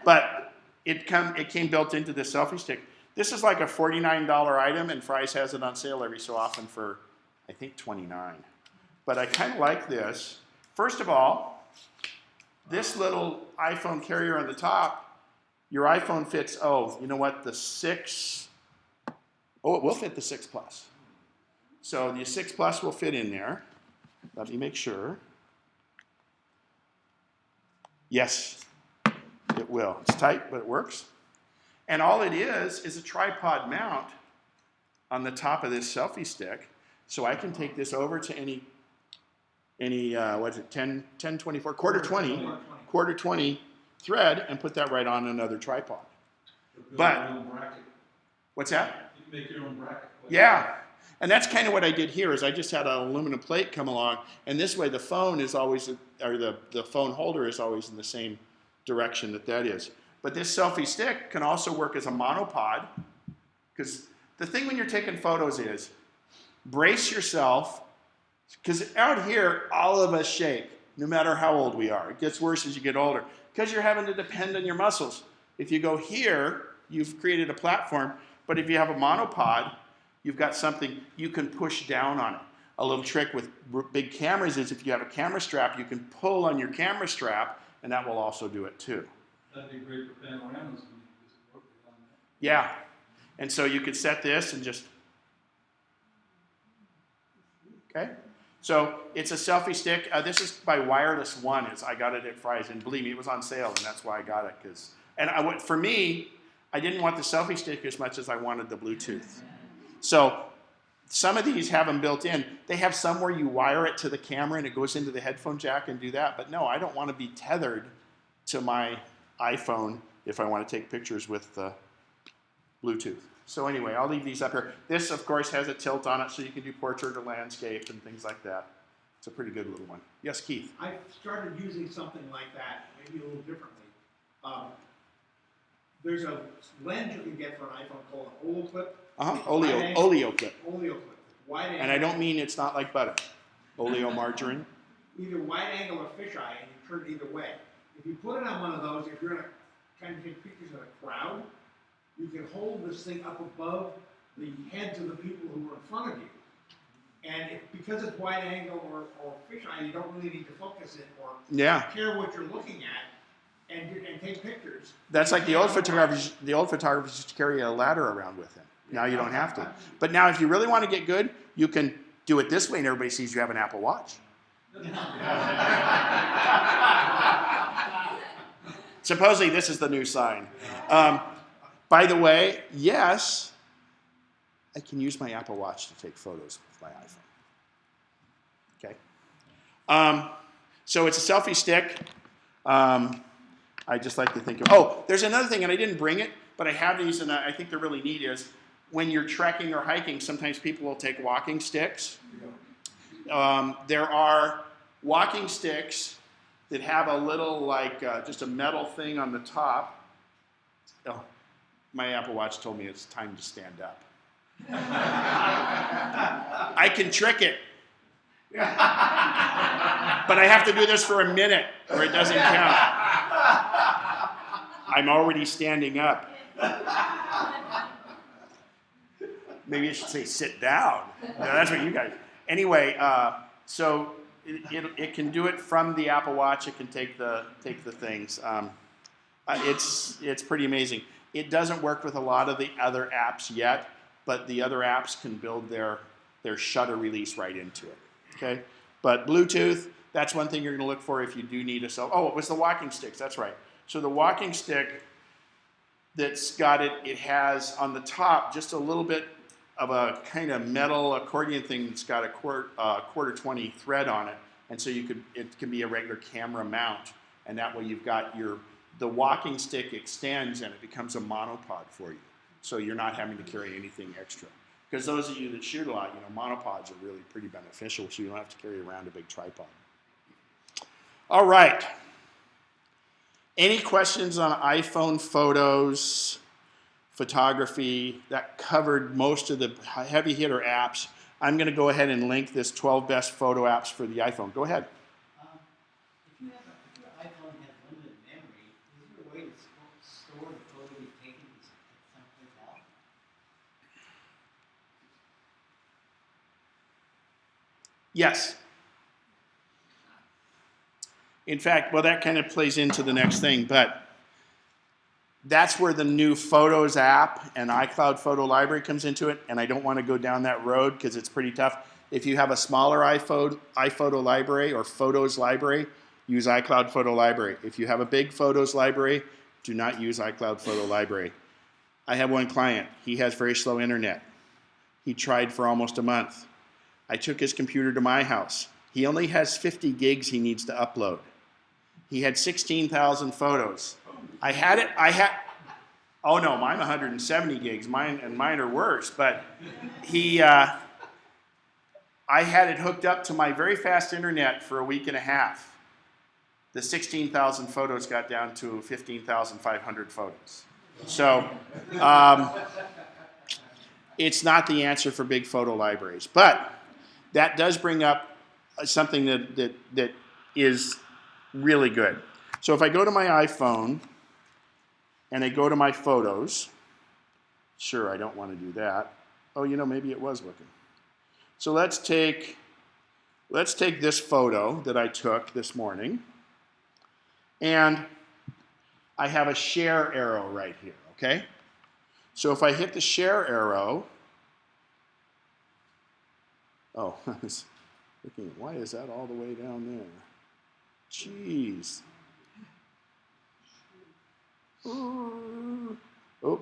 But it came built into the selfie stick. This is like a $49 item, and Fry's has it on sale every so often for, I think, $29. But I kind of like this. First of all, this little iPhone carrier on the top, your iPhone fits, oh, you know what, the 6, oh, it will fit the 6 Plus. So the 6 Plus will fit in there. Let me make sure. Yes, it will. It's tight, but it works. And all it is a tripod mount on the top of this selfie stick. So I can take this over to any any what's it, 1024, quarter 20, 20. quarter 20 thread and put that right on another tripod. Build But- your own bracket. What's that? You can make your own bracket. Yeah. And that's kind of what I did here is I just had an aluminum plate come along, and this way the phone is always, or the phone holder is always in the same direction that is. But this selfie stick can also work as a monopod, because the thing when you're taking photos is brace yourself, because out here all of us shake, no matter how old we are. It gets worse as you get older, because you're having to depend on your muscles. If you go here, you've created a platform, but if you have a monopod, you've got something you can push down on it. A little trick with big cameras is if you have a camera strap, you can pull on your camera strap, and that will also do it too. That'd be great for panoramas when you just work it on that. Yeah. And so you could set this and just, okay? So it's a selfie stick. This is by Wireless One. I got it at Fry's, and believe me, it was on sale, and that's why I got it. For me, I didn't want the selfie stick as much as I wanted the Bluetooth. So some of these have them built in. They have some where you wire it to the camera and it goes into the headphone jack and do that. But no, I don't want to be tethered to my iPhone if I want to take pictures with Bluetooth. So anyway, I'll leave these up here. This, of course, has a tilt on it so you can do portrait or landscape and things like that. It's a pretty good little one. Yes, Keith? I started using something like that, maybe a little differently. There's a lens you can get for an iPhone called an Oleo clip. Oleo clip. Oleo clip. Wide angle. And I don't mean it's not like butter. Oleo margarine. Either wide angle or fisheye, and you turn it either way. If you put it on one of those, if you're trying to take pictures of a crowd, you can hold this thing up above the heads of the people who are in front of you. And because it's wide angle or fisheye, you don't really need to focus it or Yeah. care what you're looking at and take pictures. That's like the old photographers. The old photographers used to carry a ladder around with them. Now you don't have to. But now, if you really want to get good, you can do it this way, and everybody sees you have an Apple Watch. Supposedly, this is the new sign. By the way, yes, I can use my Apple Watch to take photos with my iPhone. Okay. So it's a selfie stick. I just like to think of. Oh, there's another thing, and I didn't bring it, but I have these, and I think they're really neat. Is when you're trekking or hiking, sometimes people will take walking sticks. There are walking sticks that have a little, just a metal thing on the top. Oh, my Apple Watch told me it's time to stand up. I can trick it. But I have to do this for a minute, or it doesn't count. I'm already standing up. Maybe I should say sit down. No, that's what you guys. Anyway, so it can do it from the Apple Watch. It can take the things. It's pretty amazing. It doesn't work with a lot of the other apps yet, but the other apps can build their shutter release right into it. Okay, but Bluetooth. That's one thing you're going to look for if you do need a cell. Oh, it was the walking sticks. That's right. So the walking stick that's got it. It has on the top just a little bit of a kind of metal accordion thing that's got a quarter 20 thread on it, and so it can be a regular camera mount, and that way you've got the walking stick extends and it becomes a monopod for you, so you're not having to carry anything extra. Because those of you that shoot a lot, monopods are really pretty beneficial, so you don't have to carry around a big tripod. All right. Any questions on iPhone photos? Photography? That covered most of the heavy hitter apps. I'm going to go ahead and link this 12 best photo apps for the iPhone. Go ahead. If your iPhone has limited memory, is there a way to store the photo you've taken someplace else? Yes. In fact, well, that kind of plays into the next thing, but that's where the new Photos app and iCloud Photo Library comes into it, and I don't want to go down that road because it's pretty tough. If you have a smaller iPhoto library or Photos library, use iCloud Photo Library. If you have a big Photos library, do not use iCloud Photo Library. I have one client. He has very slow internet. He tried for almost a month. I took his computer to my house. He only has 50 gigs he needs to upload. He had 16,000 photos. Oh no, mine 170 gigs, mine are worse, but I had it hooked up to my very fast internet for a week and a half. The 16,000 photos got down to 15,500 photos. So it's not the answer for big photo libraries, but that does bring up something that is really good. So if I go to my iPhone and I go to my photos, sure, I don't want to do that. Oh, maybe it was working. So let's take this photo that I took this morning, and I have a share arrow right here, okay? So if I hit the share arrow, oh, I was looking, why is that all the way down there? Jeez. Oh,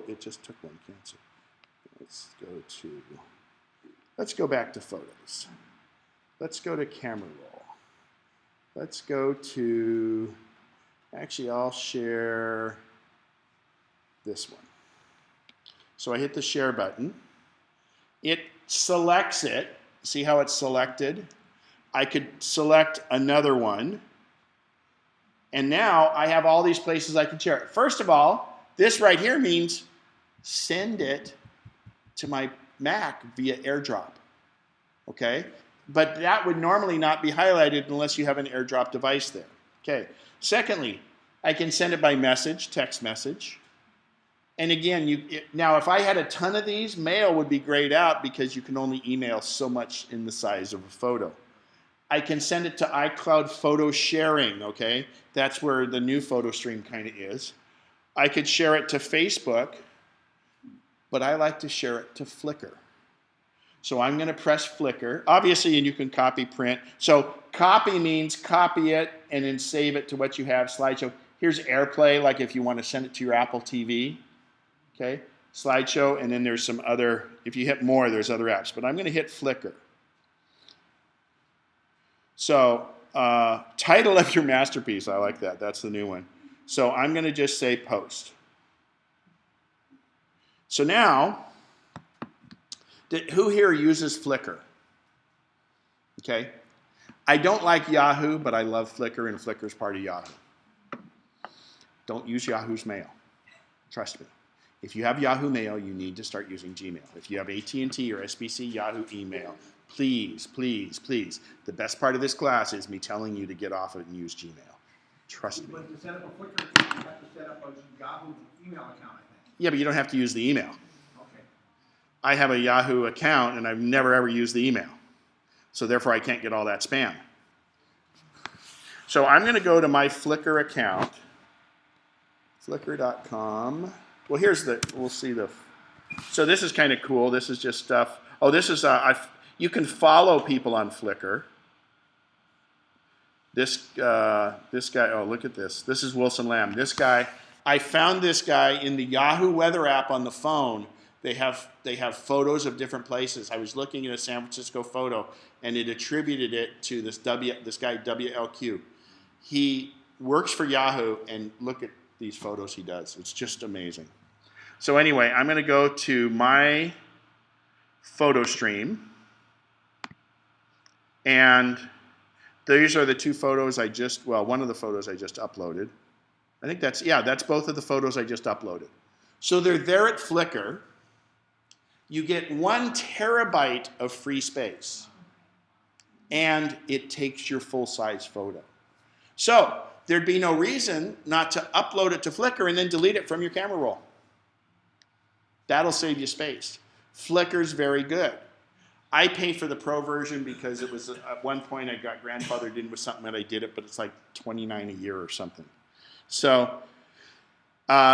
it just took one cancel. Let's go back to photos. Let's go to camera roll. Let's go to, actually I'll share this one. So I hit the share button. It selects it. See how it's selected? I could select another one. And now I have all these places I can share it. First of all, this right here means send it to my Mac via AirDrop, okay? But that would normally not be highlighted unless you have an AirDrop device there, okay? Secondly, I can send it by message, text message. And again, now if I had a ton of these, mail would be grayed out because you can only email so much in the size of a photo. I can send it to iCloud photo sharing, okay? That's where the new photo stream kind of is. I could share it to Facebook, but I like to share it to Flickr. So I'm gonna press Flickr. Obviously, and you can copy, print. So copy means copy it and then save it to what you have, slideshow. Here's AirPlay, like if you wanna send it to your Apple TV, okay? Slideshow, and then there's some other, if you hit more, there's other apps, but I'm gonna hit Flickr. So, title of your masterpiece, I like that, that's the new one. So I'm gonna just say post. So now, who here uses Flickr? Okay, I don't like Yahoo, but I love Flickr, and Flickr's part of Yahoo. Don't use Yahoo's mail, trust me. If you have Yahoo Mail, you need to start using Gmail. If you have AT&T or SBC Yahoo email, please, please, please. The best part of this class is me telling you to get off it and use Gmail. Trust me. But to set up a Flickr account, you have to set up a Yahoo email account, I think. Yeah, but you don't have to use the email. Okay. I have a Yahoo account, and I've never ever used the email. So therefore, I can't get all that spam. So I'm going to go to my Flickr account, flickr.com. Well, we'll see so this is kind of cool. This is just stuff. Oh, this is, you can follow people on Flickr. This guy, oh, look at this. This is Wilson Lamb. This guy, I found this guy in the Yahoo weather app on the phone. They have photos of different places. I was looking at a San Francisco photo, and it attributed it to this guy, WLQ. He works for Yahoo, and look at these photos he does. It's just amazing. So anyway, I'm going to go to my photo stream, and these are the two photos one of the photos I just uploaded. I think that's both of the photos I just uploaded. So they're there at Flickr. You get 1 terabyte of free space, and it takes your full-size photo. So there'd be no reason not to upload it to Flickr and then delete it from your camera roll. That'll save you space. Flickr's very good. I pay for the pro version because it was, at one point I got grandfathered in with something that I did it, but it's like $29 a year or something. So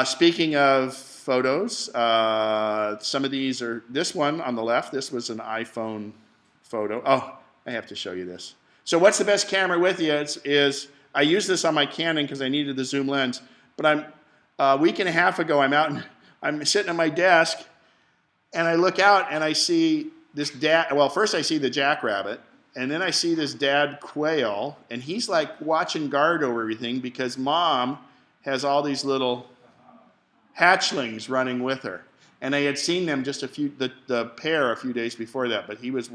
speaking of photos, some of these are, this one on the left, this was an iPhone photo. Oh, I have to show you this. So what's the best camera with you is I used this on my Canon because I needed the zoom lens, but a week and a half ago, I'm sitting at my desk, and I look out and I see this first I see the jackrabbit, And then I see this dad quail, and he's like watching guard over everything because mom has all these little hatchlings running with her. And I had seen them just the pair a few days before that, but he was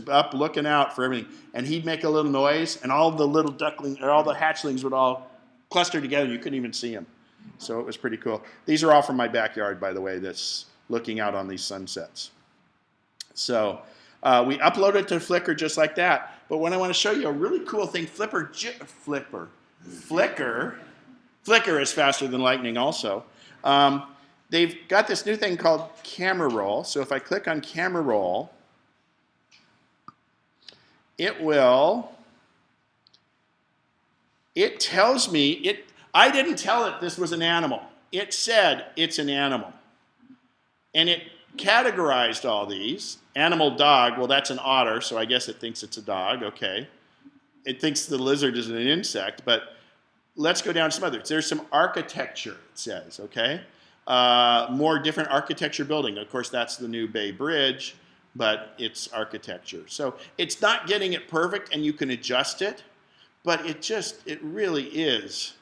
up looking out for everything. And he'd make a little noise, and all the little all the hatchlings would all cluster together. You couldn't even see them. So it was pretty cool. These are all from my backyard, by the way, that's looking out on these sunsets. So we upload it to Flickr just like that. But when I want to show you a really cool thing, Flickr is faster than lightning also. They've got this new thing called camera roll. So if I click on camera roll, it tells me, I didn't tell it this was an animal. It said it's an animal. And it categorized all these. Animal dog, well, that's an otter, so I guess it thinks it's a dog, okay. It thinks the lizard is an insect, but let's go down to some others. There's some architecture, it says, okay. More different architecture building. Of course, that's the new Bay Bridge, but it's architecture. So it's not getting it perfect, and you can adjust it, but it really is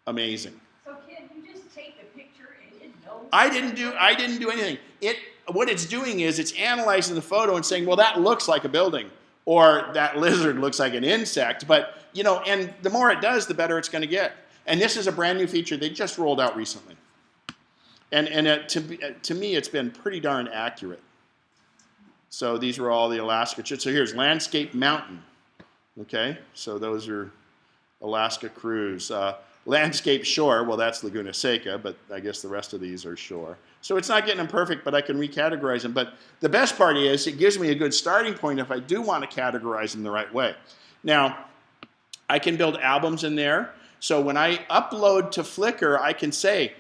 amazing. So can you just take the picture and it knows? I didn't do anything. What it's doing is it's analyzing the photo and saying, well, that looks like a building, or that lizard looks like an insect. But, and the more it does, the better it's going to get. And this is a brand new feature they just rolled out recently. And to me, it's been pretty darn accurate. So these were all the Alaska. So here's landscape mountain. Okay, so those are Alaska cruise. Landscape shore, well, that's Laguna Seca, but I guess the rest of these are shore. So it's not getting them perfect, but I can recategorize them. But the best part is it gives me a good starting point if I do want to categorize them the right way. Now, I can build albums in there. So when I upload to Flickr, I can say,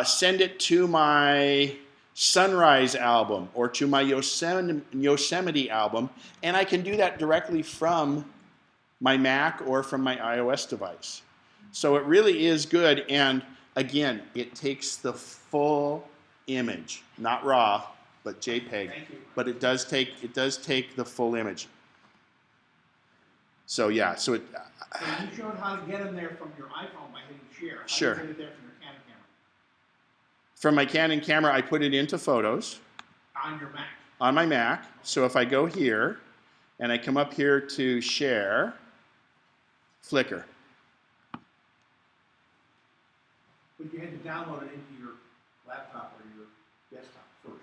send it to my Sunrise album or to my Yosemite album, and I can do that directly from my Mac or from my iOS device. So it really is good, and again, it takes the full image, not RAW, but JPEG. Thank you. But it does take the full image. So yeah, so So you showed how to get them there from your iPhone by hitting share. How Sure. do you get it there from your Canon camera? from my Canon camera, I put it into Photos On your Mac. on my Mac. So if I go here and I come up here to Share, Flickr. But you had to download it into your laptop or your desktop first.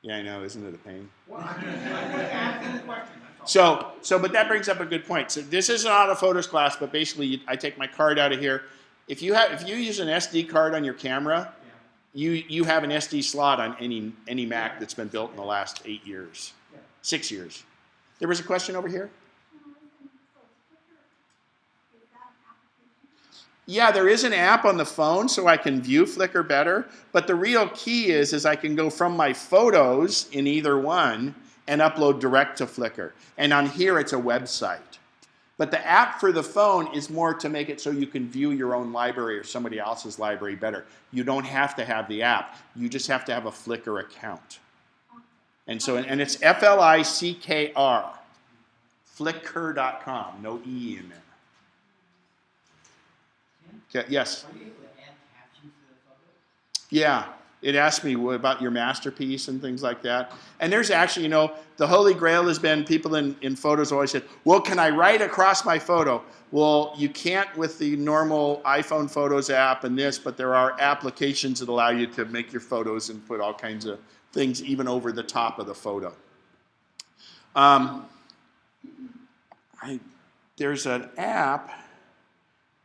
Yeah, I know, isn't it a pain? Well, I'm just asking the question, that's all. But that brings up a good point. So this is not a photos class, but basically I take my card out of here. If you use an SD card on your camera, you have an SD slot on any Mac that's been built in the last 8 years, 6 years. There was a question over here? Yeah, there is an app on the phone so I can view Flickr better, but the real key is I can go from my photos in either one and upload direct to Flickr. And on here it's a website. But the app for the phone is more to make it so you can view your own library or somebody else's library better. You don't have to have the app. You just have to have a Flickr account. And so, and it's Flickr, Flickr.com, no E in there. Okay, yes? Are you able to add captions to the photo? Yeah, it asked me about your masterpiece and things like that. And there's actually, the Holy Grail has been, people in photos always said, well, can I write across my photo? Well, you can't with the normal iPhone Photos app and this, but there are applications that allow you to make your photos and put all kinds of things even over the top of the photo. There's an app.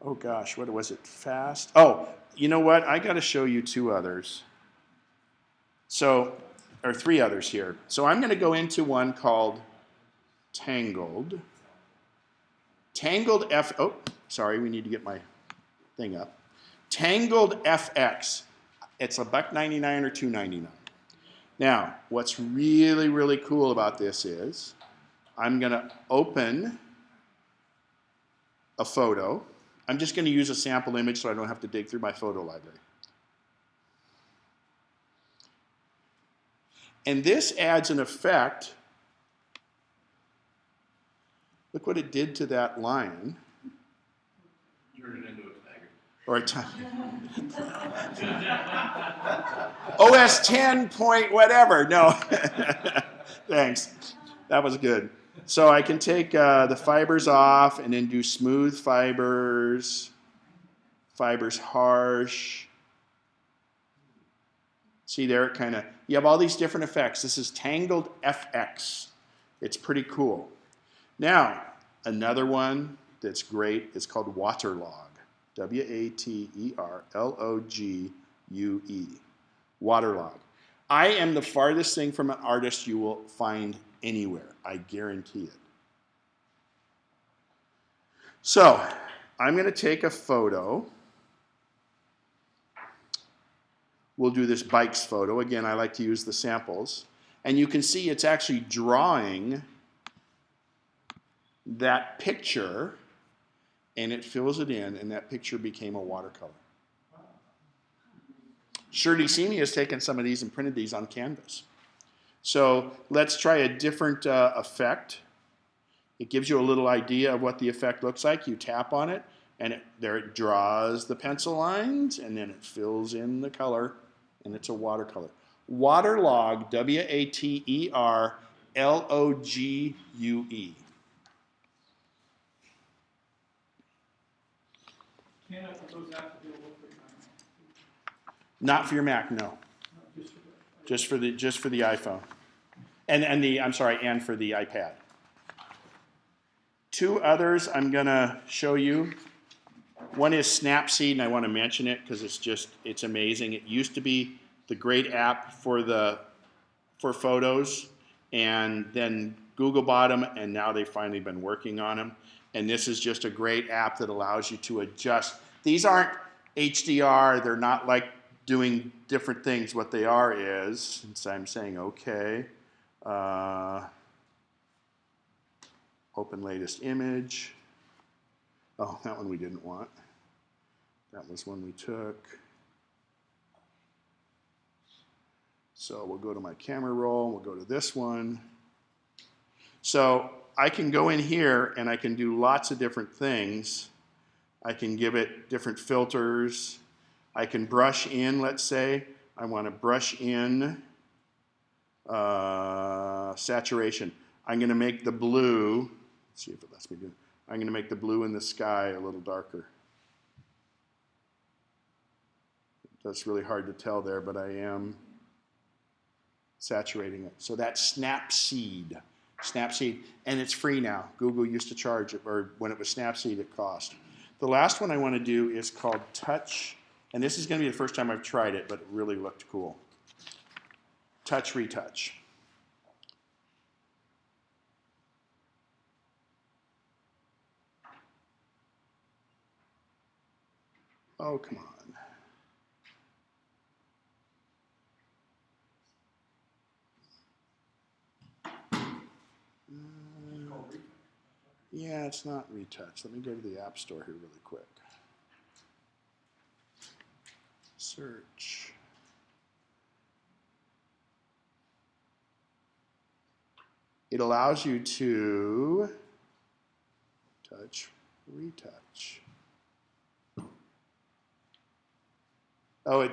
Oh gosh, what was it? Fast? Oh, you know what? I got to show you two others. Or three others here. So I'm going to go into one called Tangled. Oh, sorry, we need to get my thing up. Tangled FX. It's $1.99 or $2.99. Now, what's really, really cool about this is I'm going to open a photo. I'm just going to use a sample image so I don't have to dig through my photo library. And this adds an effect Look what it did to that line. Turn it into a tiger. Or a OS 10 point whatever. No. Thanks. That was good. So I can take the fibers off and then do smooth fibers, fibers harsh. See there, it kind of, you have all these different effects. This is Tangled FX. It's pretty cool. Now, another one that's great is called Waterlog. W-A-T-E-R-L-O-G-U-E. Waterlog. I am the farthest thing from an artist you will find anywhere. I guarantee it. So, I'm going to take a photo. We'll do this bikes photo. Again, I like to use the samples. And you can see it's actually drawing that picture, and it fills it in, and that picture became a watercolor. Shirley Simi has taken some of these and printed these on canvas. So let's try a different effect. It gives you a little idea of what the effect looks like. You tap on it, and there it draws the pencil lines, and then it fills in the color, and it's a watercolor. Waterlog, W-A-T-E-R-L-O-G-U-E. Can't I put those apps available for your iPhone? Not for your Mac, no. No, just for the Just for the iPhone. And the, I'm sorry, and for the iPad. Two others I'm gonna show you. One is Snapseed, and I want to mention it because it's amazing. It used to be the great app for photos, and then Google bought them, and now they've finally been working on them. And this is just a great app that allows you to adjust. These aren't HDR, they're not like doing different things. What they are is, since I'm saying okay, open latest image. Oh, that one we didn't want. That was one we took. So we'll go to my camera roll, we'll go to this one. So I can go in here and I can do lots of different things. I can give it different filters. I can brush in, let's say. I want to brush in saturation. I'm going to make the blue, let's see if it lets me do it. I'm going to make the blue in the sky a little darker. That's really hard to tell there, but I am saturating it. So that's Snapseed. Snapseed, and it's free now. Google used to charge it, or when it was Snapseed, it cost. The last one I want to do is called Touch, and this is going to be the first time I've tried it, but it really looked cool. Touch Retouch. Oh, come on. Yeah, it's not retouch. Let me go to the App Store here really quick. Search. It allows you to touch, retouch. Oh,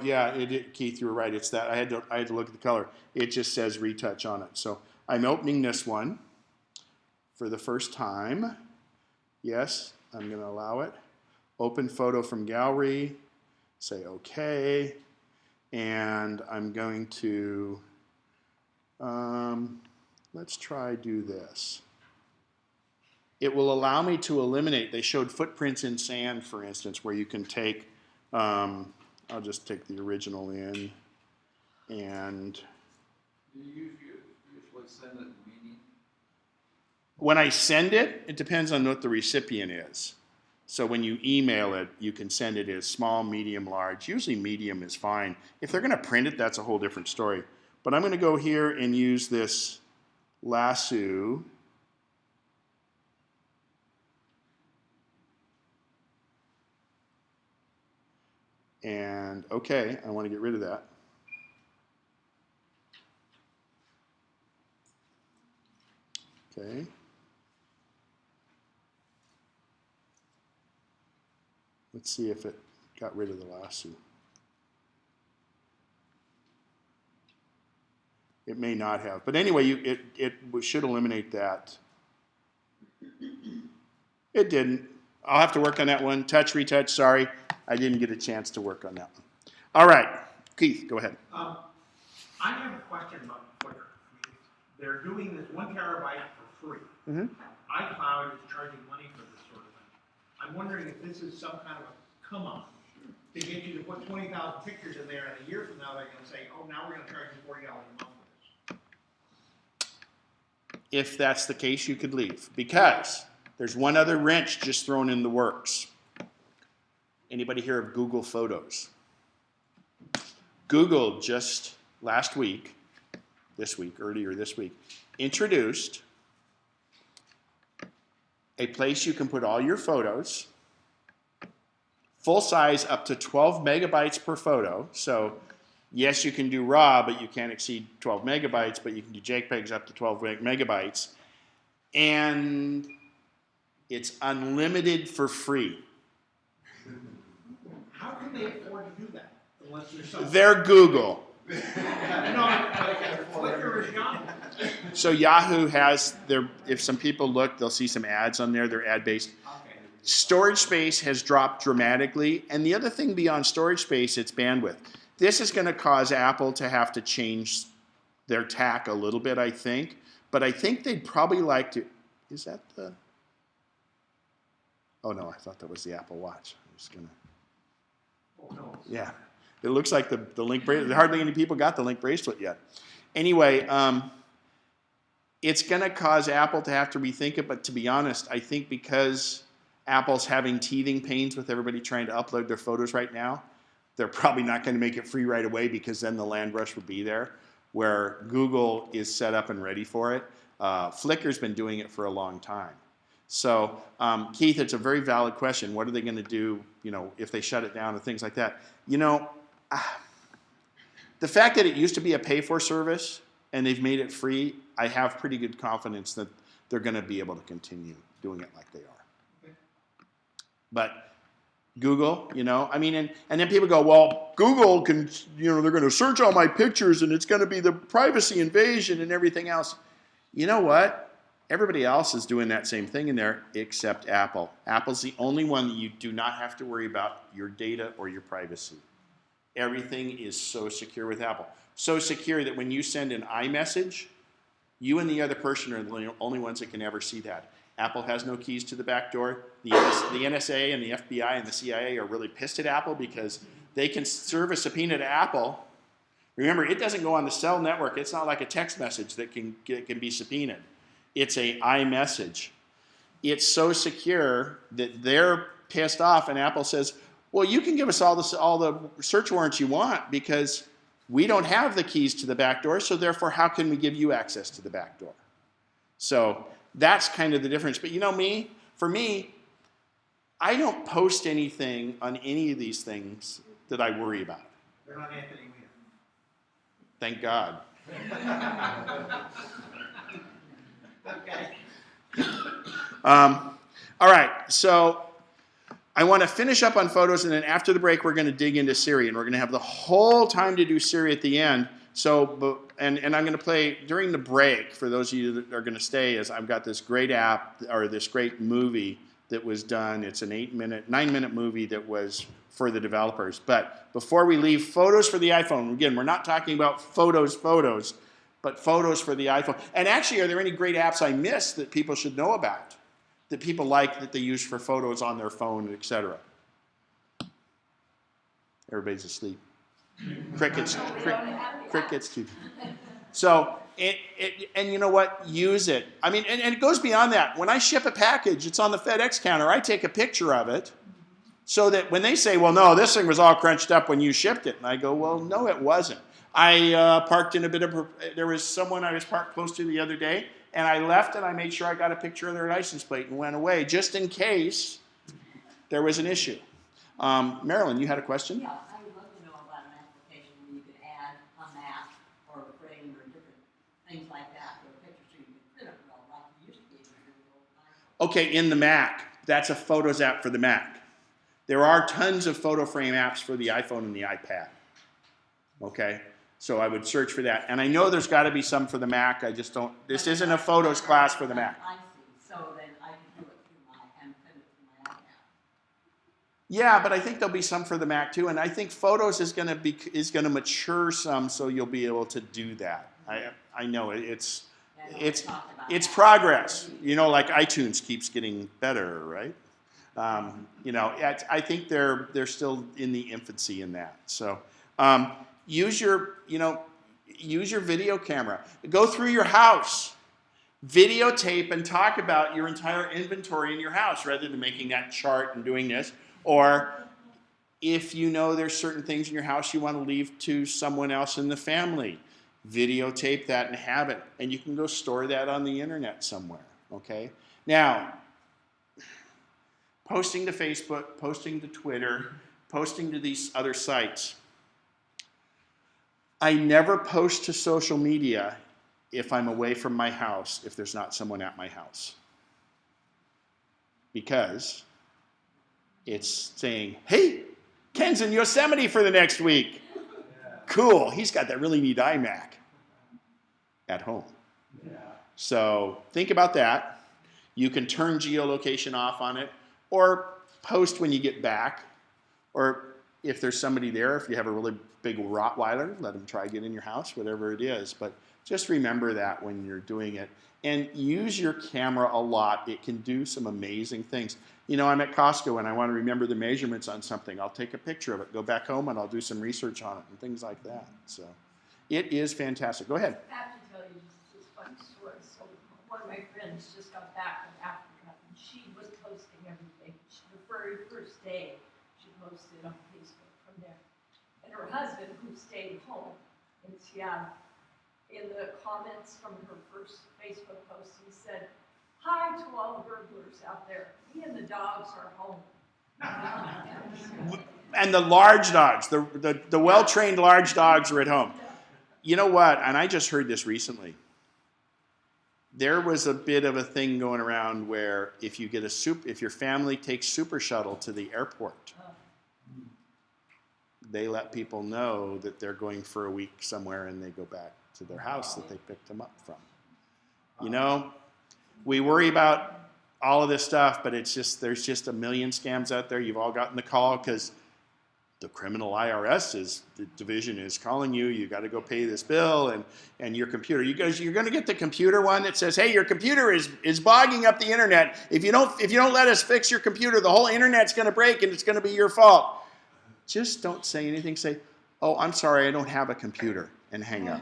Keith, you were right. It's that. I had to look at the color. It just says retouch on it. So I'm opening this one for the first time. Yes, I'm going to allow it. Open photo from gallery. Say OK. And I'm going to, let's try do this. It will allow me to eliminate. They showed footprints in sand, for instance, where you can take, I'll just take the original in, and Do you usually send it medium? when I send it, it depends on what the recipient is. So when you email it, you can send it as small, medium, large. Usually medium is fine. If they're going to print it, that's a whole different story. But I'm going to go here and use this lasso. And okay, I want to get rid of that. Okay. Let's see if it got rid of the lawsuit. It may not have. But anyway, it should eliminate that. It didn't. I'll have to work on that one. Touch, retouch, sorry. I didn't get a chance to work on that one. All right. Keith, go ahead. I have a question about Flickr. They're doing this 1 terabyte for free. Mm-hmm. iCloud is charging money for this sort of thing. I'm wondering if this is some kind of a come-on to get you to put 20,000 pictures in there, and a year from now they're going to say, oh, now we're going to charge you $40 a month for this. If that's the case, you could leave. Because there's one other wrench just thrown in the works. Anybody hear of Google Photos? Google just last week, earlier this week, introduced a place you can put all your photos, full size up to 12 megabytes per photo. So yes, you can do RAW, but you can't exceed 12 megabytes, but you can do JPEGs up to 12 megabytes. And it's unlimited for free. How can they afford to do that? Unless there's some... They're Google. No, but Flickr is Yahoo. So Yahoo has their, if some people look, they'll see some ads on there. They're ad-based. Okay. Storage space has dropped dramatically. And the other thing beyond storage space, it's bandwidth. This is going to cause Apple to have to change their tack a little bit, I think. But I think they'd probably like to, is that the, oh no, I thought that was the Apple Watch. I'm just going to, Oh, no. yeah. It looks like the Link bracelet. Hardly any people got the Link bracelet yet. Anyway, it's going to cause Apple to have to rethink it. But to be honest, I think because Apple's having teething pains with everybody trying to upload their photos right now, they're probably not going to make it free right away because then the land rush will be there. Where Google is set up and ready for it. Flickr's been doing it for a long time. So, Keith, it's a very valid question. What are they going to do, if they shut it down and things like that? The fact that it used to be a pay-for service and they've made it free, I have pretty good confidence that they're going to be able to continue doing it like they are. Okay. But Google, and then people go, well, Google can, they're going to search all my pictures and it's going to be the privacy invasion and everything else. You know what? Everybody else is doing that same thing in there except Apple. Apple's the only one that you do not have to worry about your data or your privacy. Everything is so secure with Apple. So secure that when you send an iMessage, you and the other person are the only ones that can ever see that. Apple has no keys to the back door. The NSA and the FBI and the CIA are really pissed at Apple because they can serve a subpoena to Apple. Remember, it doesn't go on the cell network. It's not like a text message that can be subpoenaed. It's a iMessage. It's so secure that they're pissed off, and Apple says, well, you can give us all the search warrants you want because we don't have the keys to the back door, so therefore how can we give you access to the back door? So that's kind of the difference. But for me, I don't post anything on any of these things that I worry about. They're not Anthony Weiner. Thank God. Okay. All right, so I want to finish up on photos, and then after the break, we're going to dig into Siri, and we're going to have the whole time to do Siri at the end. So, and I'm going to play during the break, for those of you that are going to stay, is I've got this great app, or this great movie that was done. It's an 9-minute movie that was for the developers. But before we leave, photos for the iPhone. Again, we're not talking about photos, but photos for the iPhone. And actually, are there any great apps I missed that people should know about, that people like, that they use for photos on their phone, etc.? Everybody's asleep. Crickets too. So, and you know what? Use it. I mean, and it goes beyond that. When I ship a package, it's on the FedEx counter. I take a picture of it so that when they say, well, no, this thing was all crunched up when you shipped it. And I go, well, no, it wasn't. I parked in there was someone I was parked close to the other day, and I left and I made sure I got a picture of their license plate and went away just in case there was an issue. Marilyn, you had a question? Yeah, I would love to know about an application where you could add a map or a frame or different things like that to a picture so you can print it well, like you used to be able to do with old iPhone. Okay, in the Mac. That's a Photos app for the Mac. There are tons of photo frame apps for the iPhone and the iPad. Okay? So I would search for that. And I know there's got to be some for the Mac. I just don't, this isn't a photos class for the Mac. I see, so then I can do it through and send it to my iPad. Yeah, but I think there'll be some for the Mac too. And I think photos is going to mature some, so you'll be able to do that. I know it's progress. You know, like iTunes keeps getting better, right? You know, I think they're still in the infancy in that. So use your video camera. Go through your house, videotape, and talk about your entire inventory in your house rather than making that chart and doing this. Or if you know there's certain things in your house you want to leave to someone else in the family, videotape that and have it. And you can go store that on the internet somewhere, okay? Now, posting to Facebook, posting to Twitter, posting to these other sites. I never post to social media if I'm away from my house, if there's not someone at my house. Because it's saying, hey, Ken's in Yosemite for the next week. Cool, he's got that really neat iMac at home. So think about that. You can turn geolocation off on it, or post when you get back, or if there's somebody there, if you have a really big Rottweiler, let them try get in your house, whatever it is. But just remember that when you're doing it. And use your camera a lot. It can do some amazing things. You know, I'm at Costco and I want to remember the measurements on something. I'll take a picture of it, go back home, and I'll do some research on it and things like that. So it is fantastic. Go ahead. I have to tell you just this funny story. So one of my friends just got back from Africa, and she was posting everything. The very first day, she posted on Facebook from there. And her husband, who stayed home in Seattle, in the comments from her first Facebook post, he said, "Hi to all the burglars out there. Me and the dogs are home." And the large dogs, the well-trained large dogs are at home. You know what? And I just heard this recently. There was a bit of a thing going around where if you get if your family takes Super Shuttle to the airport, they let people know that they're going for a week somewhere and they go back to their house that they picked them up from. You know, we worry about all of this stuff, but it's just, there's just a million scams out there. You've all gotten the call because the criminal IRS the division is calling you. You got to go pay this bill and your computer. You guys, you're going to get the computer one that says, hey, your computer is bogging up the internet. If you don't let us fix your computer, the whole internet's going to break and it's going to be your fault. Just don't say anything. Say, oh, I'm sorry, I don't have a computer, and hang up.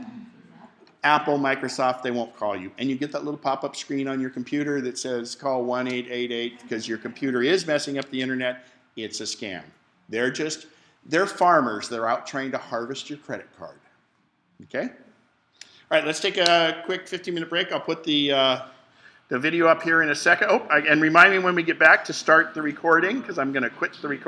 Apple, Microsoft, they won't call you. And you get that little pop-up screen on your computer that says call 1-888 because your computer is messing up the internet. It's a scam. They're farmers. They're out trying to harvest your credit card. Okay? All right, let's take a quick 15-minute break. I'll put the video up here in a second. Oh, and remind me when we get back to start the recording because I'm going to quit the recording.